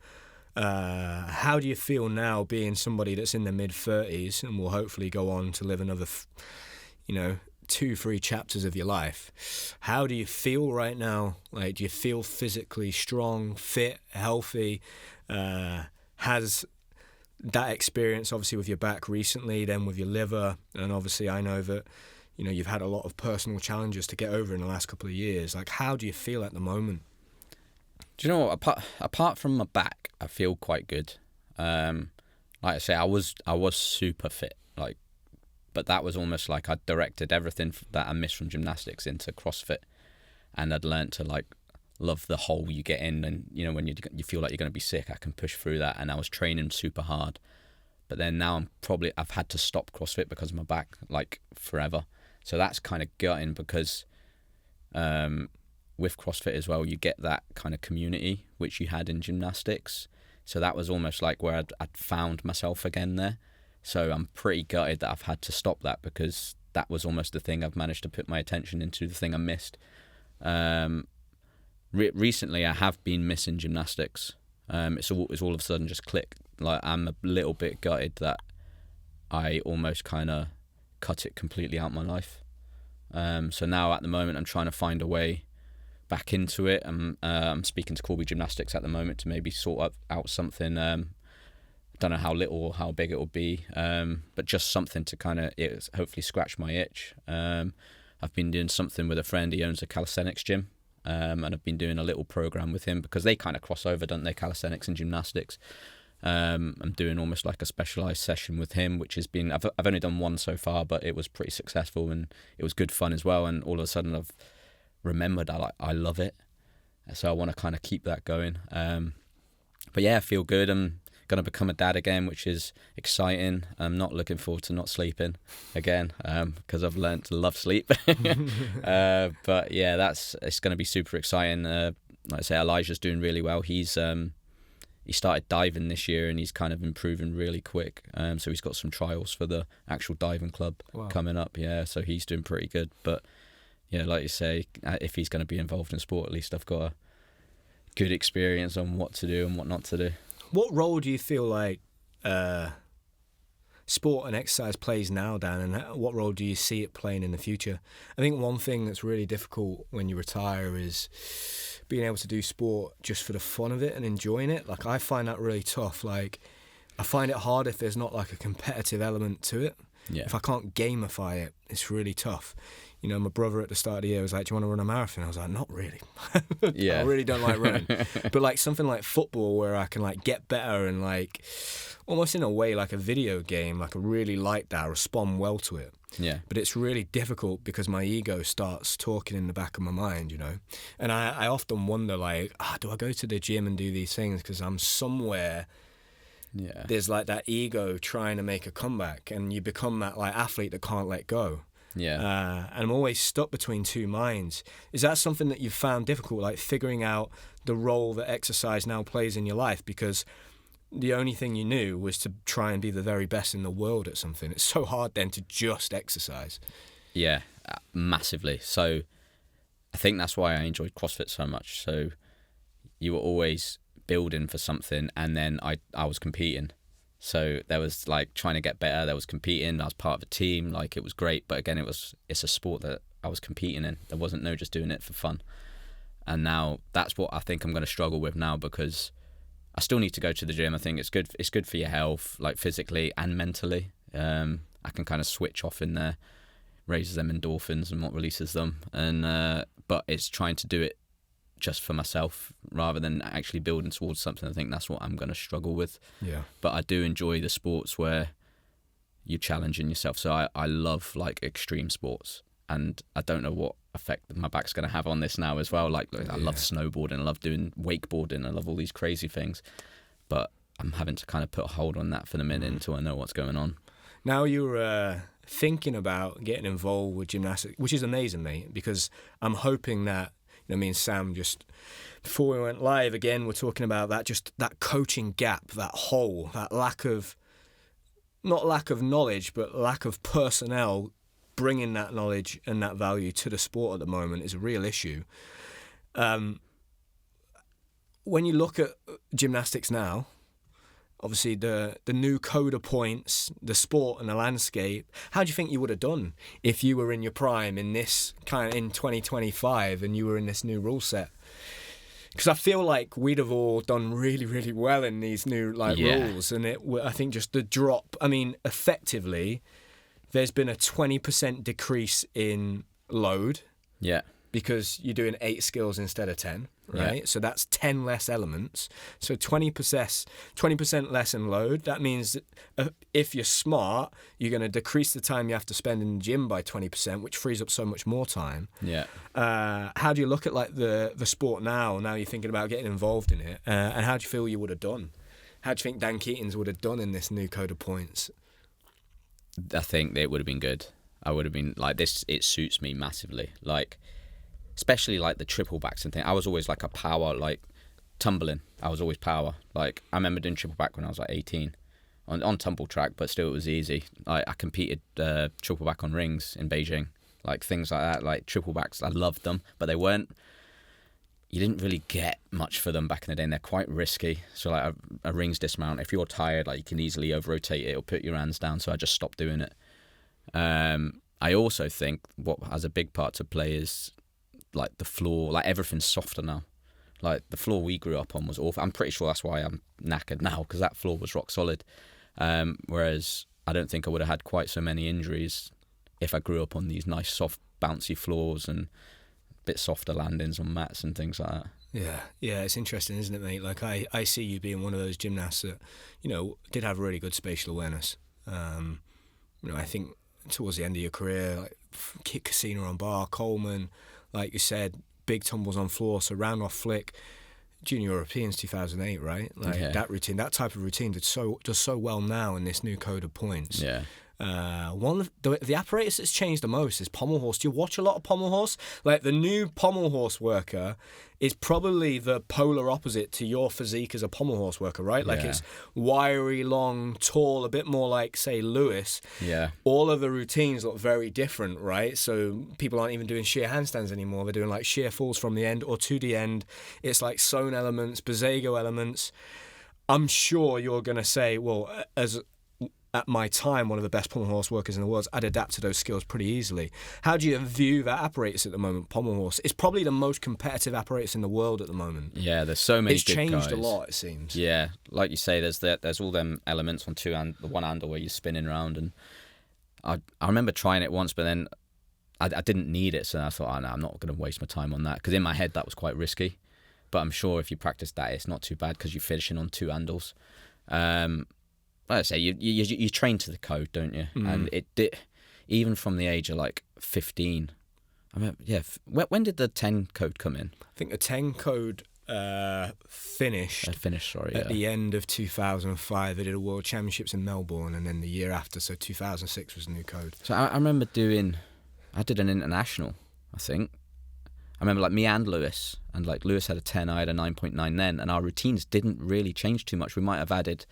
How do you feel now, being somebody that's in their mid-30s and will hopefully go on to live another, 2-3 chapters of your life? How do you feel right now? Like, do you feel physically strong, fit, healthy? Has that experience, obviously with your back recently, then with your liver, and obviously I know that, you've had a lot of personal challenges to get over in the last couple of years. Like, how do you feel at the moment? Do you know what? Apart from my back, I feel quite good. Like I say, I was super fit. Like, but that was almost like I'd directed everything that I missed from gymnastics into CrossFit, and I'd learnt to like love the hole you get in, and when you feel like you're going to be sick, I can push through that. And I was training super hard, but then now I've had to stop CrossFit because of my back, like forever. So that's kind of gutting, because with CrossFit as well, you get that kind of community which you had in gymnastics. So that was almost like where I'd found myself again there. So I'm pretty gutted that I've had to stop that, because that was almost the thing I've managed to put my attention into, the thing I missed. Recently, I have been missing gymnastics. It's all of a sudden just clicked. Like, I'm a little bit gutted that I almost kind of cut it completely out of my life. So now at the moment, I'm trying to find a way back into it. I'm speaking to Corby Gymnastics at the moment to maybe sort out something. Don't know how little or how big it will be, but just something to kind of hopefully scratch my itch. I've been doing something with a friend. He owns a calisthenics gym, and I've been doing a little program with him, because they kind of cross over, don't they, calisthenics and gymnastics. I'm doing almost like a specialised session with him, which has been, I've only done one so far, but it was pretty successful and it was good fun as well. And all of a sudden I've remembered I love it. So I want to kind of keep that going. But yeah, I feel good. I'm going to become a dad again, which is exciting. I'm not looking forward to not sleeping again, because I've learned to love sleep. But yeah, it's going to be super exciting. Like I say, Elijah's doing really well. He started diving this year and he's kind of improving really quick. So he's got some trials for the actual diving club coming up. Yeah, so he's doing pretty good. But yeah, like you say, if he's going to be involved in sport, at least I've got a good experience on what to do and what not to do. What role do you feel like sport and exercise plays now, Dan, and what role do you see it playing in the future? I think one thing that's really difficult when you retire is being able to do sport just for the fun of it and enjoying it. Like, I find that really tough. Like, I find it hard if there's not like a competitive element to it. Yeah. If I can't gamify it, it's really tough. You know, my brother at the start of the year was like, do you want to run a marathon? I was like, not really. Yeah. I really don't like running. But like something like football where I can like get better and like almost in a way like a video game, like I really like that, I respond well to it. Yeah. But it's really difficult because my ego starts talking in the back of my mind, you know. And I often wonder like, do I go to the gym and do these things because I'm somewhere... Yeah. There's like that ego trying to make a comeback and you become that like athlete that can't let go. Yeah. And I'm always stuck between two minds. Is that something that you've found difficult, like figuring out the role that exercise now plays in your life? Because the only thing you knew was to try and be the very best in the world at something. It's so hard then to just exercise. Yeah, massively. So I think that's why I enjoyed CrossFit so much. So you were always building for something, and then I was competing. So there was like trying to get better, there was competing, I was part of a team, like it was great, but again it's a sport that I was competing in. There wasn't no just doing it for fun. And now that's what I think I'm going to struggle with now, because I still need to go to the gym. I think it's good for your health, like physically and mentally. I can kind of switch off in there, raises them endorphins and what releases them, and but it's trying to do it just for myself rather than actually building towards something. I think that's what I'm going to struggle with. Yeah. But I do enjoy the sports where you're challenging yourself. So I love like extreme sports, and I don't know what effect my back's going to have on this now as well. Like I love snowboarding, I love doing wakeboarding, I love all these crazy things, but I'm having to kind of put a hold on that for the minute until I know what's going on. Now you're thinking about getting involved with gymnastics, which is amazing, mate, because I'm hoping that, you know, me and Sam just, before we went live again, we're talking about that, just that coaching gap, that hole, that lack of, not lack of knowledge, but lack of personnel bringing that knowledge and that value to the sport at the moment is a real issue. When you look at gymnastics now, obviously the new code of points, the sport and the landscape, how do you think you would have done if you were in your prime in this kind of in 2025 and you were in this new rule set? Because I feel like we'd have all done really, really well in these new rules, and I think just the drop. I mean, effectively, there's been a 20% decrease in load. Yeah. Because you're doing 8 skills instead of 10, right? Yeah. So that's 10 less elements. So 20% less in load. That means that if you're smart, you're going to decrease the time you have to spend in the gym by 20%, which frees up so much more time. Yeah. How do you look at like the sport now? Now you're thinking about getting involved in it, and how do you feel you would have done? How do you think Dan Keatings would have done in this new code of points? I think it would have been good. I would have been like this. It suits me massively. Like, especially like the triple backs and thing. I was always like a power, like tumbling. I was always power. Like I remember doing triple back when I was like 18 on tumble track, but still it was easy. I competed triple back on rings in Beijing, like things like that. Like triple backs, I loved them, but they weren't. You didn't really get much for them back in the day, and they're quite risky. So like a rings dismount, if you're tired, like you can easily over rotate it or put your hands down. So I just stopped doing it. I also think what has a big part to play is like the floor, like everything's softer now. Like the floor we grew up on was awful. I'm pretty sure that's why I'm knackered now, because that floor was rock solid. Whereas I don't think I would have had quite so many injuries if I grew up on these nice soft bouncy floors and a bit softer landings on mats and things like that. Yeah, it's interesting, isn't it, mate? Like, I see you being one of those gymnasts that, did have really good spatial awareness. I think towards the end of your career, like kick Casino on bar, Coleman, like you said, big tumbles on floor, so round off flick. Junior Europeans 2008, right? Like that routine, that type of routine does so well now in this new code of points. Yeah. One of the apparatus that's changed the most is pommel horse. Do you watch a lot of pommel horse? Like the new pommel horse worker is probably the polar opposite to your physique as a pommel horse worker, right? Like it's wiry, long, tall, a bit more like, say, Lewis. Yeah. All of the routines look very different, right? So people aren't even doing sheer handstands anymore. They're doing like sheer falls from the end or to the end. It's like sewn elements, Bezago elements. I'm sure you're going to say, well, at my time, one of the best pommel horse workers in the world, I'd adapt to those skills pretty easily. How do you view that apparatus at the moment, pommel horse? It's probably the most competitive apparatus in the world at the moment. Yeah, there's so many good guys. It's changed a lot, it seems. Yeah, like you say, there's all them elements on the one handle where you're spinning around, and I remember trying it once, but then I didn't need it, so I thought, no, I'm not going to waste my time on that, because in my head that was quite risky. But I'm sure if you practice that, it's not too bad, because you're finishing on two handles. Like I say, you train to the code, don't you? And it did, even from the age of like 15. I mean, when did the 10 code come in? I think the 10 code finished. At the end of 2005, they did a World Championships in Melbourne, and then the year after, so 2006 was the new code. So I remember I did an international, I think. I remember like me and Lewis, and like Lewis had a 10, I had a 9.9 then, and our routines didn't really change too much. We might have added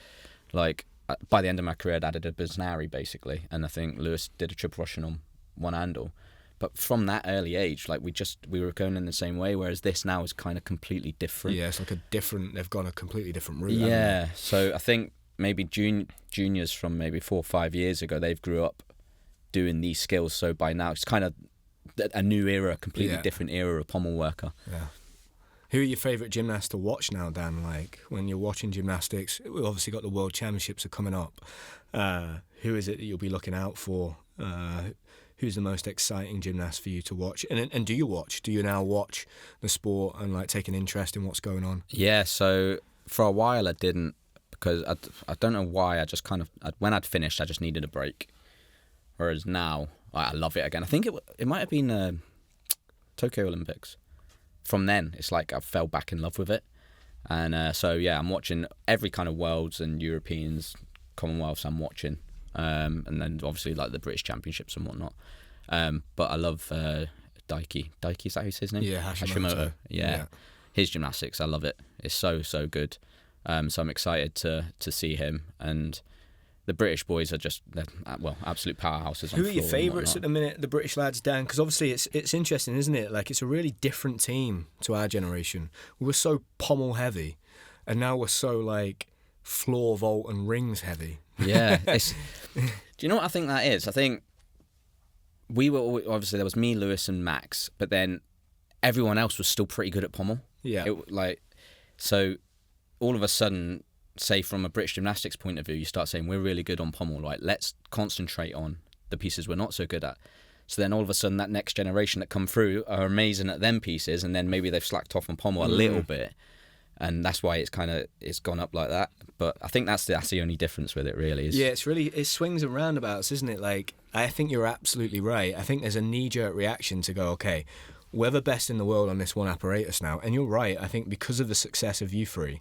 like, by the end of my career, I'd added a Biznari, basically, and I think Lewis did a triple Russian on one handle. But from that early age, like we were going in the same way, whereas this now is kind of completely different. Yeah, it's like they've gone a completely different route. Yeah, so I think maybe juniors from maybe 4 or 5 years ago, they've grew up doing these skills, so by now it's kind of a new era, completely different era of pommel worker. Yeah. Who are your favourite gymnasts to watch now, Dan? Like, when you're watching gymnastics, we've obviously got the World Championships are coming up. Who is it that you'll be looking out for? Who's the most exciting gymnast for you to watch? And do you watch? Do you now watch the sport and like take an interest in what's going on? Yeah, so for a while I didn't, because I don't know why, I just kind of, when I'd finished, I just needed a break. Whereas now, I love it again. I think it might have been Tokyo Olympics. From then, it's like I fell back in love with it. And so, yeah, I'm watching every kind of Worlds and Europeans, Commonwealths I'm watching. And then obviously like the British Championships and whatnot. But I love Daiki. Daiki, is that his name? Yeah, Hashimoto. Yeah. His gymnastics, I love it. It's so good. So I'm excited to see him. And the British boys are just, absolute powerhouses. Who are your favourites at the minute, the British lads, Dan? Because obviously it's interesting, isn't it? Like, it's a really different team to our generation. We were so pommel heavy, and now we're so like floor vault and rings heavy. Yeah. Do you know what I think that is? I think we were obviously, there was me, Lewis, and Max, but then everyone else was still pretty good at pommel. Yeah. So all of a sudden, say from a British gymnastics point of view, you start saying we're really good on pommel, right? Let's concentrate on the pieces we're not so good at. So then all of a sudden that next generation that come through are amazing at them pieces, and then maybe they've slacked off on pommel a little bit, and that's why it's gone up like that. But I think that's the only difference with it, really. Yeah, it swings and roundabouts, isn't it? Like, I think you're absolutely right. I think there's a knee-jerk reaction to go, okay, we're the best in the world on this one apparatus now, and you're right. I think because of the success of you three,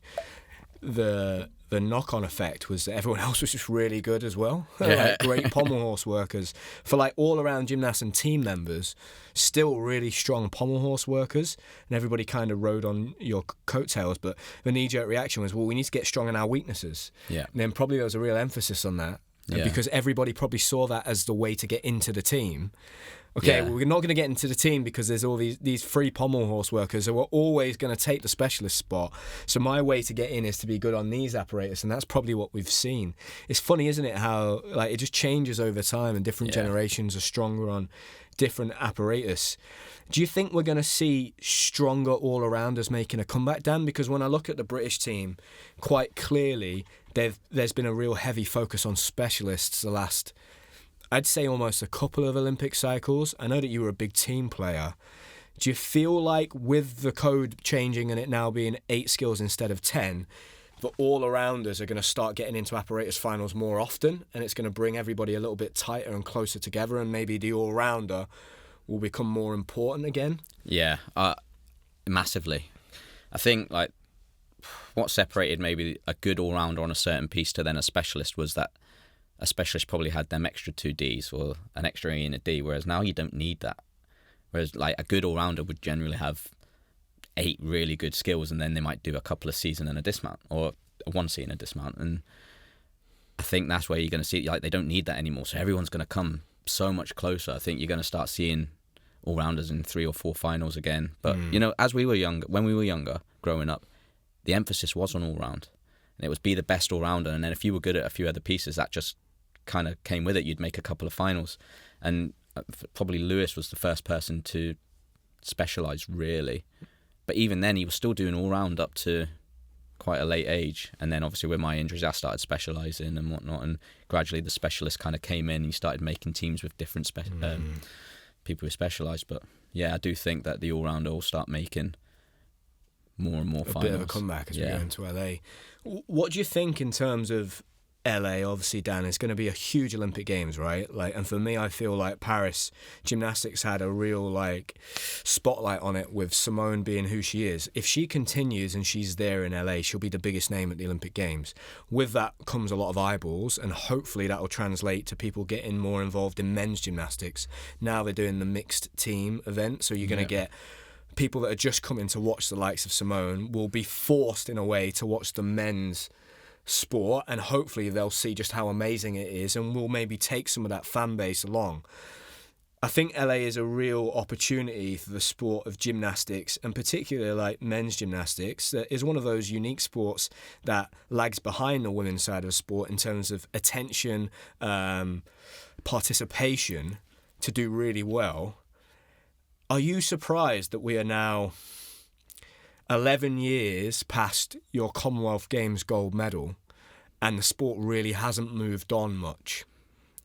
the knock-on effect was that everyone else was just really good as well. Like great pommel horse workers. For like all-around gymnasts and team members, still really strong pommel horse workers, and everybody kind of rode on your coattails, but the knee-jerk reaction was, well, we need to get strong in our weaknesses. Yeah. And then probably there was a real emphasis on that, because everybody probably saw that as the way to get into the team. Okay, well, we're not going to get into the team because there's all these free pommel horse workers who are always going to take the specialist spot. So my way to get in is to be good on these apparatus, and that's probably what we've seen. It's funny, isn't it, how like it just changes over time, and different generations are stronger on different apparatus. Do you think we're going to see stronger all-arounders making a comeback, Dan? Because when I look at the British team, quite clearly there's been a real heavy focus on specialists the last, I'd say, almost a couple of Olympic cycles. I know that you were a big team player. Do you feel like with the code changing and it now being 8 skills instead of 10, the all-arounders are going to start getting into apparatus finals more often, and it's going to bring everybody a little bit tighter and closer together, and maybe the all-rounder will become more important again? Yeah, massively. I think like what separated maybe a good all-rounder on a certain piece to then a specialist was that a specialist probably had them extra 2 Ds or an extra E and a D, whereas now you don't need that. Whereas like a good all-rounder would generally have 8 really good skills, and then they might do a couple of Cs and a dismount, or a 1 C and a dismount. And I think that's where you're going to see like they don't need that anymore. So everyone's going to come so much closer. I think you're going to start seeing all-rounders in 3 or 4 finals again. But you know, as we were younger, when we were younger, growing up, the emphasis was on all-round, and it was be the best all-rounder. And then if you were good at a few other pieces, that just kind of came with it. You'd make a couple of finals, and probably Lewis was the first person to specialise really. But even then, he was still doing all-round up to quite a late age. And then obviously with my injuries, I started specialising and whatnot. And gradually the specialists kind of came in, and he started making teams with different people who specialised. But yeah, I do think that the all-rounder will start making more and more finals. A bit of a comeback as we go into LA. What do you think in terms of LA? Obviously, Dan, it's going to be a huge Olympic Games, right? Like, and for me, I feel like Paris gymnastics had a real like spotlight on it with Simone being who she is. If she continues and she's there in LA, she'll be the biggest name at the Olympic Games. With that comes a lot of eyeballs, and hopefully that will translate to people getting more involved in men's gymnastics. Now they're doing the mixed team event, so you're going to get people that are just coming to watch the likes of Simone will be forced in a way to watch the men's sport, and hopefully they'll see just how amazing it is, and will maybe take some of that fan base along. I think LA is a real opportunity for the sport of gymnastics, and particularly like men's gymnastics, that is one of those unique sports that lags behind the women's side of the sport in terms of attention, participation, to do really well. Are you surprised that we are now 11 years past your Commonwealth Games gold medal and the sport really hasn't moved on much,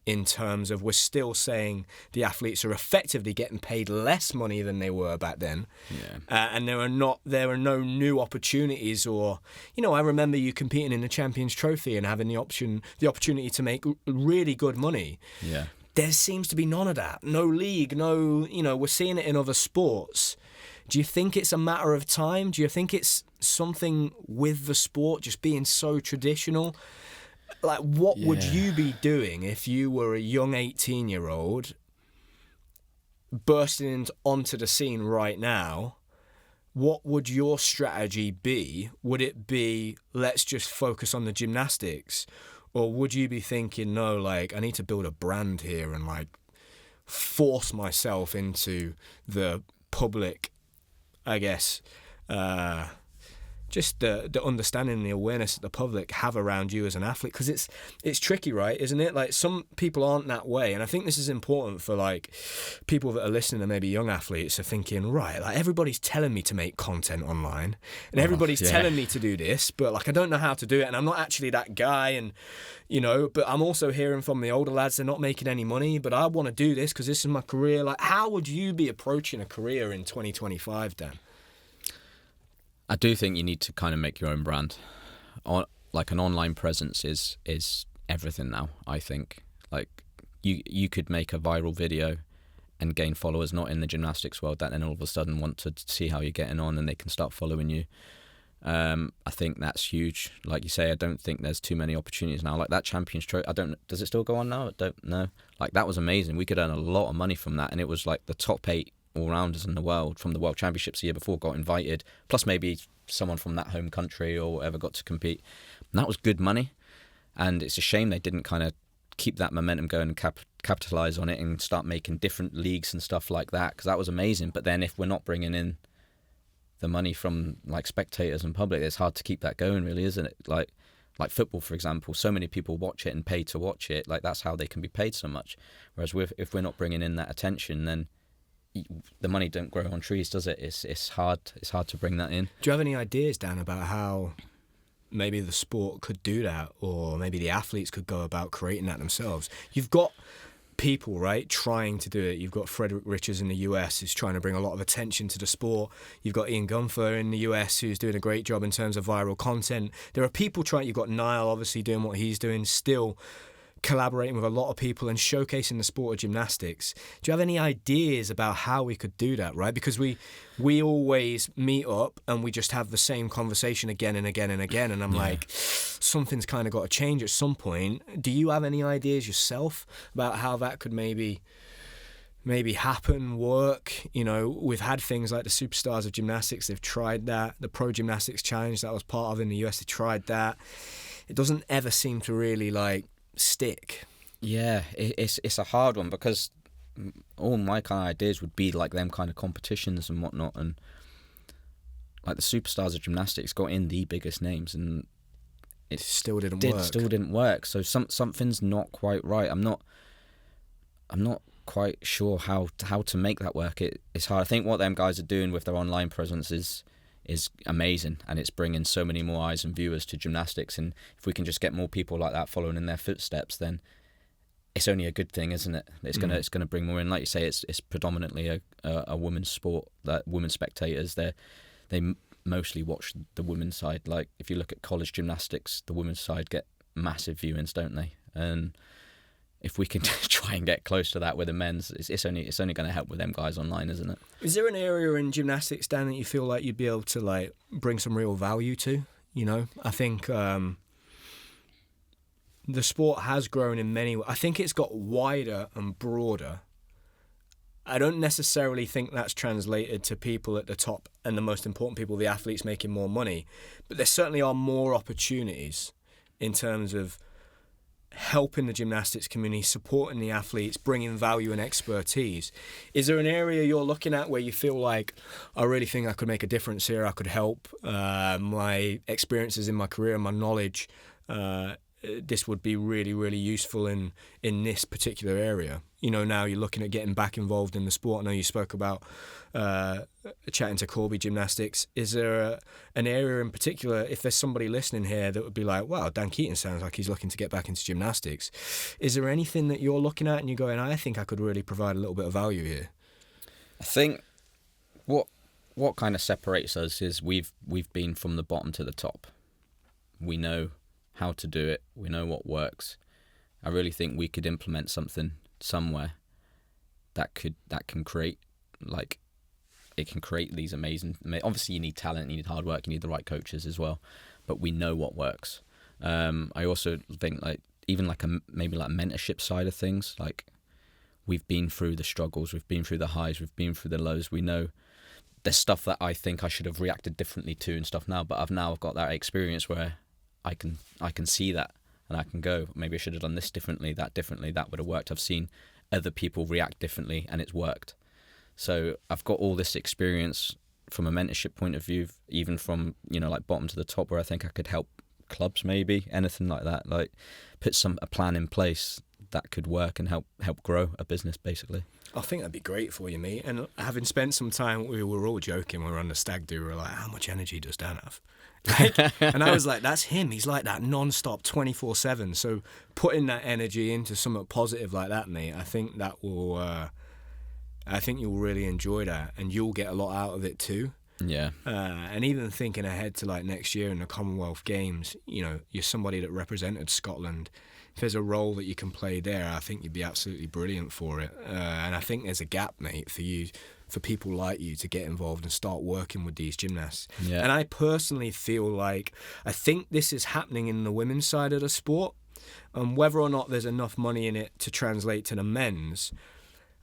in terms of we're still saying the athletes are effectively getting paid less money than they were back then, and there are no new opportunities? Or, you know, I remember you competing in the Champions Trophy and having the opportunity to make really good money. Yeah. There seems to be none of that. No league, no, you know, we're seeing it in other sports. Do you think it's a matter of time? Do you think it's something with the sport just being so traditional? Like, what would you be doing if you were a young 18-year-old bursting onto the scene right now? What would your strategy be? Would it be, let's just focus on the gymnastics? Or would you be thinking, no, like, I need to build a brand here and, like, force myself into the public, I guess, just the understanding and the awareness that the public have around you as an athlete? Because it's tricky, right, isn't it? Like, some people aren't that way, and I think this is important for, like, people that are listening and maybe young athletes are thinking, right, like, everybody's telling me to make content online, and everybody's telling me to do this, but, like, I don't know how to do it, and I'm not actually that guy, and, you know, but I'm also hearing from the older lads, they're not making any money, but I want to do this because this is my career. Like, how would you be approaching a career in 2025, Dan? I do think you need to kind of make your own brand. Like, an online presence is everything now, I think. Like, you could make a viral video and gain followers not in the gymnastics world that then all of a sudden want to see how you're getting on, and they can start following you. I think that's huge. Like you say, I don't think there's too many opportunities now. Like that Champions Trophy, does it still go on now? I don't know. Like, that was amazing. We could earn a lot of money from that, and it was like the top 8 all-rounders in the world from the World Championships the year before got invited, plus maybe someone from that home country or whatever got to compete. And that was good money, and it's a shame they didn't kind of keep that momentum going and capitalise on it and start making different leagues and stuff like that, because that was amazing. But then if we're not bringing in the money from, like, spectators and public, it's hard to keep that going, really, isn't it? Like football, for example, so many people watch it and pay to watch it. Like, that's how they can be paid so much. Whereas if we're not bringing in that attention, then the money don't grow on trees, does it? It's hard to bring that in. Do you have any ideas, Dan, about how maybe the sport could do that, or maybe the athletes could go about creating that themselves? You've got people, right, trying to do it. You've got Frederick Richards in the US who's trying to bring a lot of attention to the sport. You've got Ian Gunther in the US who's doing a great job in terms of viral content. There are people trying. You've got Niall obviously doing what he's doing, still collaborating with a lot of people and showcasing the sport of gymnastics. Do you have any ideas about how we could do that, right? Because we always meet up and we just have the same conversation again and again and again, and I'm like, something's kind of got to change at some point. Do you have any ideas yourself about how that could maybe happen, work? You know, we've had things like the Superstars of Gymnastics, they've tried that. The Pro Gymnastics Challenge that I was part of in the US, they tried that. It doesn't ever seem to really stick. Yeah, it's a hard one, because all my kind of ideas would be like them kind of competitions and whatnot, and like the Superstars of Gymnastics got in the biggest names and it still didn't work. So something's not quite right. I'm not quite sure how to make that work. It's hard. I think what them guys are doing with their online presence is amazing, and it's bringing so many more eyes and viewers to gymnastics, and if we can just get more people like that following in their footsteps, then it's only a good thing, isn't it? It's gonna bring more in. Like you say, it's predominantly a women's sport. That women spectators, they mostly watch the women's side. Like if you look at college gymnastics, the women's side get massive viewings, don't they? And if we can try and get close to that with the men's, it's only going to help with them guys online, isn't it? Is there an area in gymnastics, Dan, that you feel like you'd be able to bring some real value to? You know, I think the sport has grown in many ways. I think it's got wider and broader. I don't necessarily think that's translated to people at the top and the most important people, the athletes, making more money. But there certainly are more opportunities in terms of helping the gymnastics community, supporting the athletes, bringing value and expertise. Is there an area you're looking at where you feel like, I really think I could make a difference here, I could help, my experiences in my career and my knowledge, this would be really, really useful in this particular area? You know, now you're looking at getting back involved in the sport. I know you spoke about chatting to Corby Gymnastics. Is there an area in particular, if there's somebody listening here that would be like, wow, Dan Keatings sounds like he's looking to get back into gymnastics. Is there anything that you're looking at and you're going, I think I could really provide a little bit of value here? I think what kind of separates us is we've been from the bottom to the top. We know how to do it. We know what works. I really think we could implement something somewhere that can create these amazing. Obviously, you need talent, you need hard work, you need the right coaches as well. But we know what works. I also think maybe a mentorship side of things. Like, we've been through the struggles, we've been through the highs, we've been through the lows. We know there's stuff that I think I should have reacted differently to and stuff now. But I've got that experience where I can see that, and I can go, maybe I should have done this differently, that would have worked. I've seen other people react differently and it's worked. So I've got all this experience from a mentorship point of view, even from, bottom to the top, where I think I could help clubs, maybe anything like that, put a plan in place that could work and help grow a business, basically. I think that'd be great for you, mate. And having spent some time, we were all joking, we were on the stag do, we were like, how much energy does Dan have? And I was like, that's him. He's like that non-stop 24/7. So putting that energy into something positive like that, mate, I think that will. I think you'll really enjoy that, and you'll get a lot out of it too. Yeah. And even thinking ahead to next year in the Commonwealth Games, you're somebody that represented Scotland. If there's a role that you can play there, I think you'd be absolutely brilliant for it. And I think there's a gap, mate, for people like you to get involved and start working with these gymnasts. Yeah. And I personally feel like, I think this is happening in the women's side of the sport. And whether or not there's enough money in it to translate to the men's,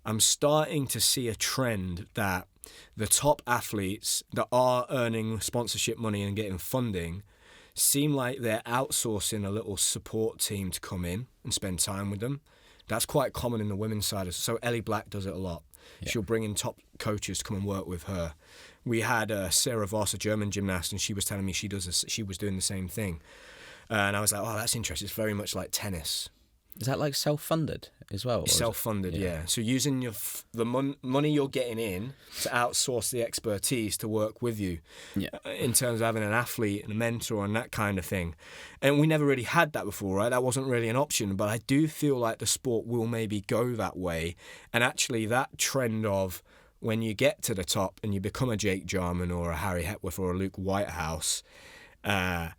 I'm starting to see a trend that the top athletes that are earning sponsorship money and getting funding seem like they're outsourcing a little support team to come in and spend time with them. That's quite common in the women's side. So Ellie Black does it a lot. Yeah. She'll bring in top coaches to come and work with her. We had Sarah Voss, a German gymnast, and she was telling me she was doing the same thing. And I was like, oh, that's interesting. It's very much like tennis. Is that like self-funded as well? Self-funded, yeah. So using the money you're getting in to outsource the expertise to work with you, in terms of having an athlete and a mentor and that kind of thing. And we never really had that before, right? That wasn't really an option. But I do feel like the sport will maybe go that way. And actually that trend of when you get to the top and you become a Jake Jarman or a Harry Hepworth or a Luke Whitehouse, I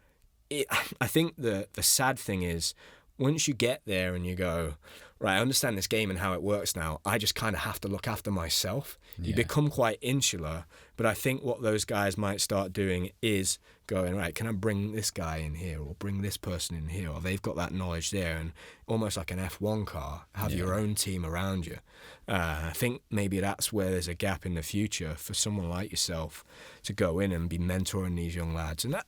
think the sad thing is, once you get there and you go, right, I understand this game and how it works now, I just kind of have to look after myself. You become quite insular. But I think what those guys might start doing is going, right, can I bring this guy in here or bring this person in here? Or they've got that knowledge there, and almost like an F1 car, have your own team around you. I think maybe that's where there's a gap in the future for someone like yourself to go in and be mentoring these young lads. And that,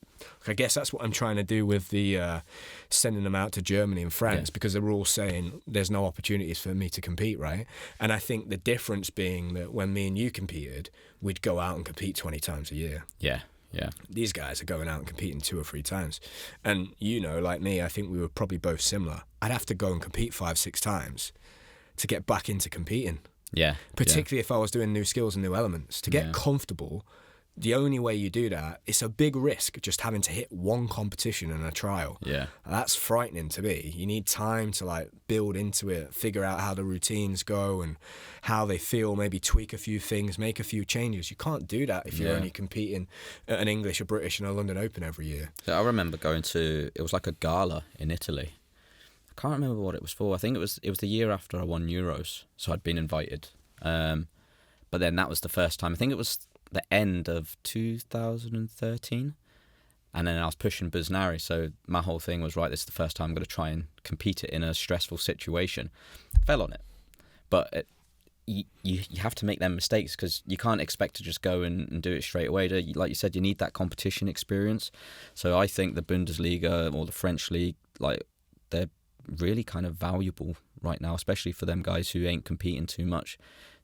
I guess that's what I'm trying to do with the sending them out to Germany and France, because they're all saying there's no opportunities for me to compete, right? And I think the difference being that when me and you competed, we'd go out and compete 20 times a year. Yeah. These guys are going out and competing 2 or 3 times. And, like me, I think we were probably both similar. I'd have to go and compete 5-6 times to get back into competing. Yeah. Particularly if I was doing new skills and new elements. To get comfortable, the only way you do that, it's a big risk just having to hit one competition and a trial. Yeah. That's frightening to me. You need time to build into it, figure out how the routines go and how they feel, maybe tweak a few things, make a few changes. You can't do that if you're only competing at an English, a British and a London Open every year. So I remember going to, it was like a gala in Italy. I can't remember what it was for. I think it was the year after I won Euros, so I'd been invited. But then that was the first time. I think it was the end of 2013, and then I was pushing Busnari, so my whole thing was, right, this is the first time I'm going to try and compete it in a stressful situation. Fell on it, but you have to make them mistakes, because you can't expect to just go and do it straight away. Like you said, you need that competition experience. So I think the Bundesliga or the French league, they're really kind of valuable right now, especially for them guys who ain't competing too much,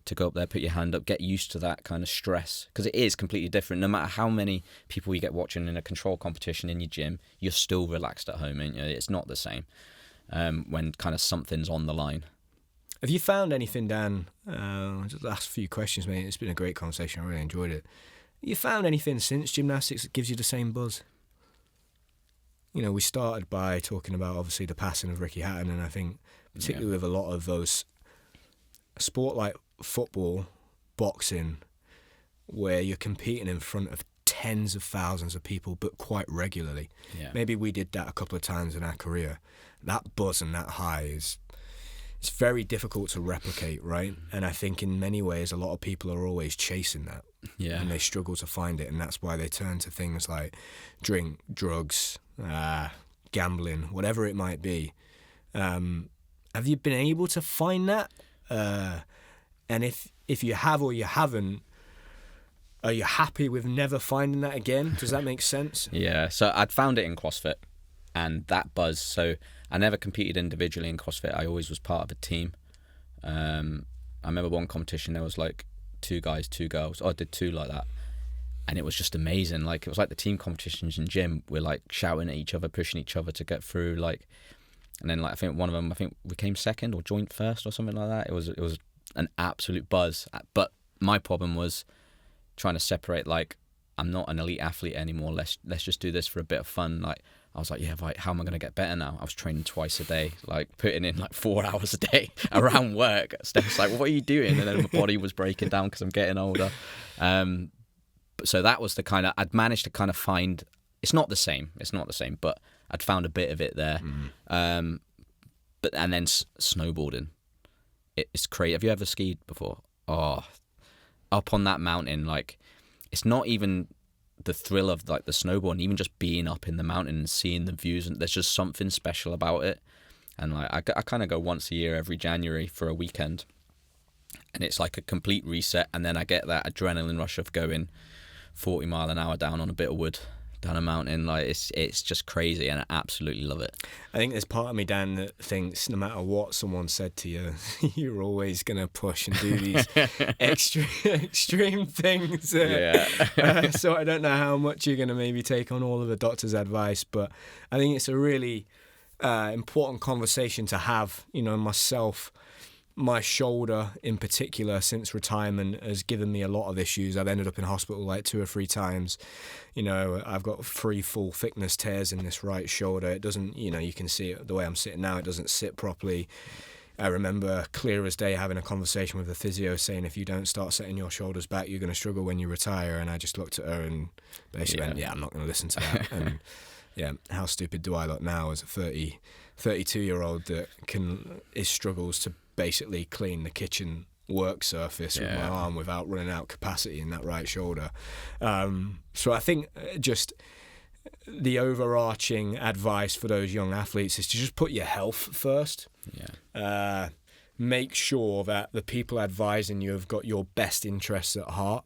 to go up there, put your hand up, get used to that kind of stress, because it is completely different. No matter how many people you get watching in a control competition in your gym, you're still relaxed at home, and it's not the same when kind of something's on the line. Have you found anything, Dan? Just the last few questions, mate. It's been a great conversation. I really enjoyed it. Have you found anything since gymnastics that gives you the same buzz? We started by talking about, obviously, the passing of Ricky Hatton, and I think particularly with a lot of those sport like football, boxing, where you're competing in front of tens of thousands of people, but quite regularly. Yeah. Maybe we did that a couple of times in our career. That buzz and that high it's very difficult to replicate, right? And I think in many ways, a lot of people are always chasing that. Yeah. And they struggle to find it, and that's why they turn to things like drink, drugs, gambling, whatever it might be. Have you been able to find that? And if you have or you haven't, are you happy with never finding that again? Does that make sense? Yeah, so I'd found it in CrossFit, and that buzz. So I never competed individually in CrossFit. I always was part of a team. I remember one competition, there was 2 guys, 2 girls. I did 2 like that. And it was just amazing. It was like the team competitions in gym. We're shouting at each other, pushing each other to get through. And then I think one of them, we came second or joint first or something like that. It was an absolute buzz. But my problem was trying to separate, I'm not an elite athlete anymore. Let's just do this for a bit of fun. I was like, yeah, right, how am I going to get better now? I was training twice a day, putting in 4 hours a day around work. Steph's like, what are you doing? And then my body was breaking down because I'm getting older. So that was the kind of, I'd managed to kind of find, it's not the same, but I'd found a bit of it there. Mm-hmm. And then snowboarding. It's crazy. Have you ever skied before? Oh, up on that mountain, it's not even the thrill of the snowboarding, even just being up in the mountain and seeing the views, and there's just something special about it. And I kind of go once a year every January for a weekend, and it's like a complete reset. And then I get that adrenaline rush of going 40 mile an hour down on a bit of wood down a mountain. It's just crazy, and I absolutely love it. I think there's part of me, Dan, that thinks no matter what someone said to you, you're always going to push and do these extreme things. So I don't know how much you're going to maybe take on all of the doctor's advice, but I think it's a really important conversation to have. You know, myself, my shoulder in particular, since retirement, has given me a lot of issues. I've ended up in hospital like 2 or 3 times. You know, I've got 3 full thickness tears in this right shoulder. It doesn't, you know, you can see it the way I'm sitting now, it doesn't sit properly. I remember clear as day having a conversation with a physio saying, if you don't start setting your shoulders back, you're going to struggle when you retire. And I just looked at her and basically went, I'm not going to listen to that. And yeah, how stupid do I look now as a 32-year-old that struggles to basically clean the kitchen work surface with my arm without running out capacity in that right shoulder. So I think just the overarching advice for those young athletes is to just put your health first. Make sure that the people advising you have got your best interests at heart,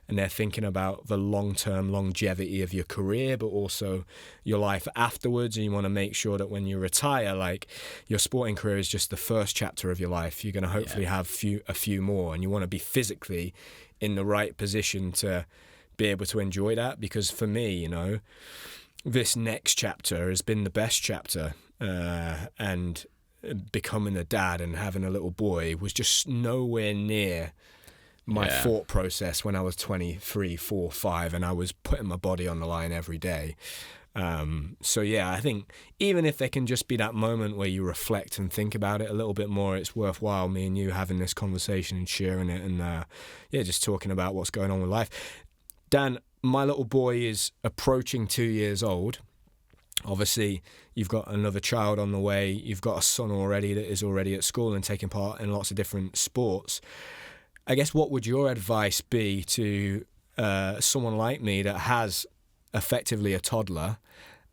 and they're thinking about the long-term longevity of your career, but also your life afterwards. And you want to make sure that when you retire, like, your sporting career is just the first chapter of your life. You're going to hopefully have a few more, and you want to be physically in the right position to be able to enjoy that. Because for me, you know, this next chapter has been the best chapter, and becoming a dad and having a little boy was just nowhere near my thought process when I was 23, 4, 5, and I was putting my body on the line every day. So yeah, I think even if there can just be that moment where you reflect and think about it a little bit more, it's worthwhile me and you having this conversation and sharing it, and just talking about what's going on with life. Dan, my little boy is approaching 2 years old. Obviously, you've got another child on the way. You've got a son already that is already at school and taking part in lots of different sports. I guess, what would your advice be to someone like me that has effectively a toddler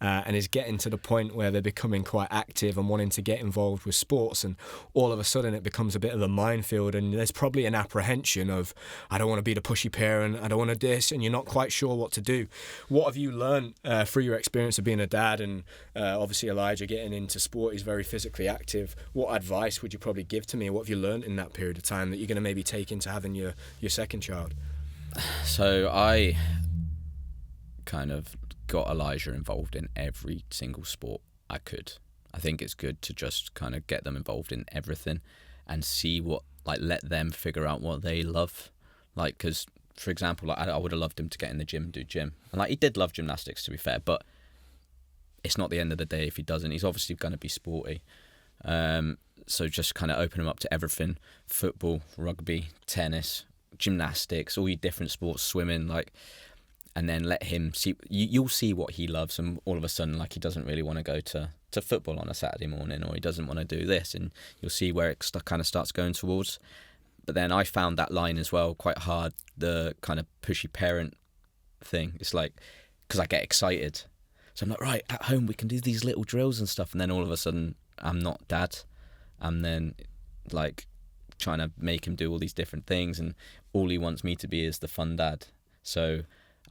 and is getting to the point where they're becoming quite active and wanting to get involved with sports, and all of a sudden it becomes a bit of a minefield, and there's probably an apprehension of, I don't want to be the pushy parent, I don't want to this, and you're not quite sure what to do. What have you learned through your experience of being a dad, and obviously Elijah getting into sport, he's very physically active. What advice would you probably give to me? What have you learned in that period of time that you're going to maybe take into having your second child? So I kind of got Elijah involved in every single sport I could. I think it's good to just kind of get them involved in everything and see what, like, let them figure out what they love. Like, because, for example, like, I would have loved him to get in the gym, do gym. And, like, he did love gymnastics, to be fair, but it's not the end of the day if he doesn't. He's obviously going to be sporty. So just kind of open him up to everything: football, rugby, tennis, gymnastics, all your different sports, swimming, like, and then let him see. You'll see what he loves, and all of a sudden, like, he doesn't really want to go to football on a Saturday morning, or he doesn't want to do this, and you'll see where it kind of starts going towards. But then I found that line as well quite hard, the kind of pushy parent thing. It's like, because I get excited, so I'm like, right, at home we can do these little drills and stuff, and then all of a sudden I'm not dad. I'm then, like, trying to make him do all these different things, and all he wants me to be is the fun dad. So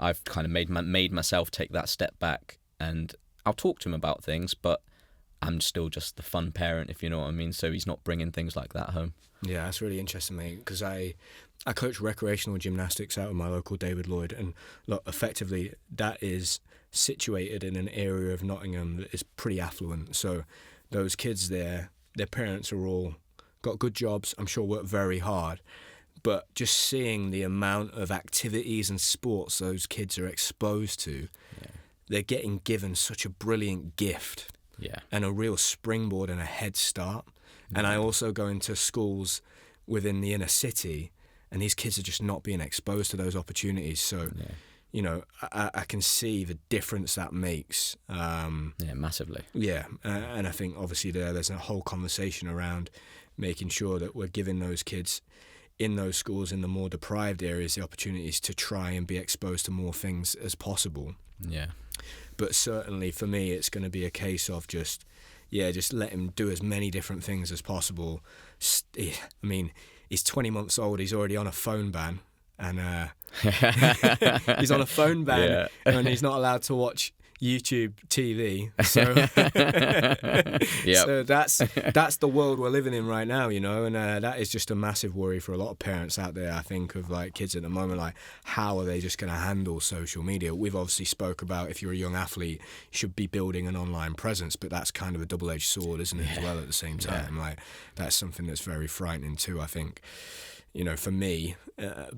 I've kind of made myself take that step back, and I'll talk to him about things, but I'm still just the fun parent, if you know what I mean. So he's not bringing things like that home. Yeah, that's really interesting, mate, because I coach recreational gymnastics out of my local David Lloyd, and look, effectively that is situated in an area of Nottingham that is pretty affluent. So those kids there, their parents are all got good jobs, I'm sure work very hard. But just seeing the amount of activities and sports those kids are exposed to, they're getting given such a brilliant gift and a real springboard and a head start. And I also go into schools within the inner city, and these kids are just not being exposed to those opportunities. So, you know, I can see the difference that makes. Massively. Yeah, and I think obviously there's a whole conversation around making sure that we're giving those kids in those schools in the more deprived areas the opportunities to try and be exposed to more things as possible. Yeah. But certainly for me, it's going to be a case of just let him do as many different things as possible. I mean, he's 20 months old, he's already on a phone ban, and he's on a phone ban, and he's not allowed to watch YouTube TV. So, Yep. so that's the world we're living in right now, and that is just a massive worry for a lot of parents out there. I think of like kids at the moment, like how are they just going to handle social media? We've obviously spoke about if you're a young athlete, you should be building an online presence, but that's kind of a double-edged sword, isn't it? As well at the same time, like that's something that's very frightening too. I think. For me,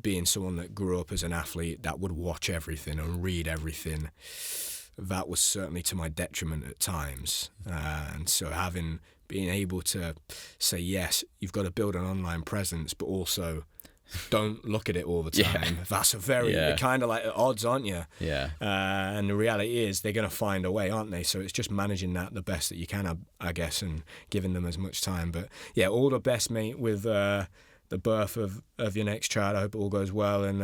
being someone that grew up as an athlete that would watch everything and read everything, that was certainly to my detriment at times. And so being able to say, yes, you've got to build an online presence, but also don't look at it all the time. That's a very kind of like at odds, aren't you? Yeah. And the reality is they're going to find a way, aren't they? So it's just managing that the best that you can, I guess, and giving them as much time. But yeah, all the best, mate, with the birth of your next child. I hope it all goes well. And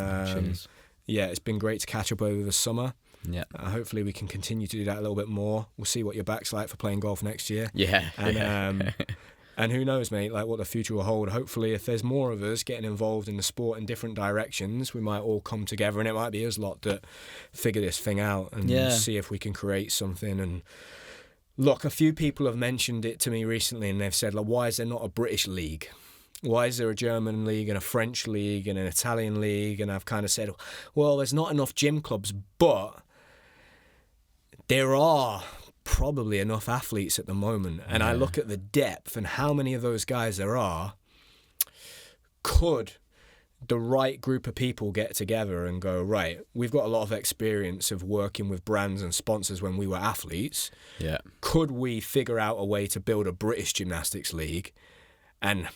it's been great to catch up over the summer. Yeah. Hopefully we can continue to do that a little bit more. We'll see what your back's like for playing golf next year. Yeah. And and who knows, mate, like what the future will hold. Hopefully if there's more of us getting involved in the sport in different directions, we might all come together, and it might be us lot that figure this thing out and see if we can create something. And look, a few people have mentioned it to me recently, and they've said, like, why is there not a British league? Why is there a German league and a French league and an Italian league? And I've kind of said, well, there's not enough gym clubs, but there are probably enough athletes at the moment. And I look at the depth and how many of those guys there are. Could the right group of people get together and go, right, we've got a lot of experience of working with brands and sponsors when we were athletes. Yeah. Could we figure out a way to build a British gymnastics league? And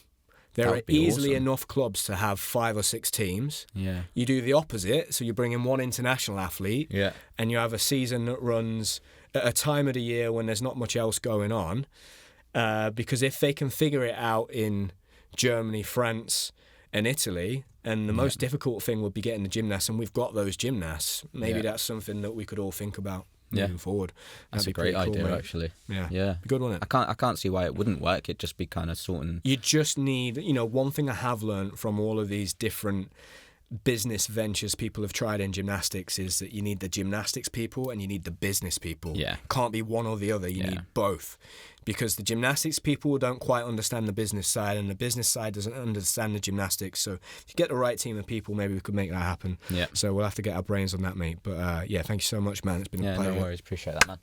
there are easily enough clubs to have 5 or 6 teams. Yeah. You do the opposite, so you bring in one international athlete, and you have a season that runs at a time of the year when there's not much else going on. Because if they can figure it out in Germany, France, and Italy, and the most difficult thing would be getting the gymnasts, and we've got those gymnasts. Maybe that's something that we could all think about moving forward. That's a great idea, actually. Yeah. Good, wasn't it? I can't see why it wouldn't work. It'd just be kind of sorting. You just need, one thing I have learned from all of these different business ventures people have tried in gymnastics is that you need the gymnastics people and you need the business people. Yeah. Can't be one or the other. You need both. Because the gymnastics people don't quite understand the business side, and the business side doesn't understand the gymnastics. So if you get the right team of people, maybe we could make that happen. Yeah. So we'll have to get our brains on that, mate. But thank you so much, man. It's been a pleasure. No worries. Appreciate that, man.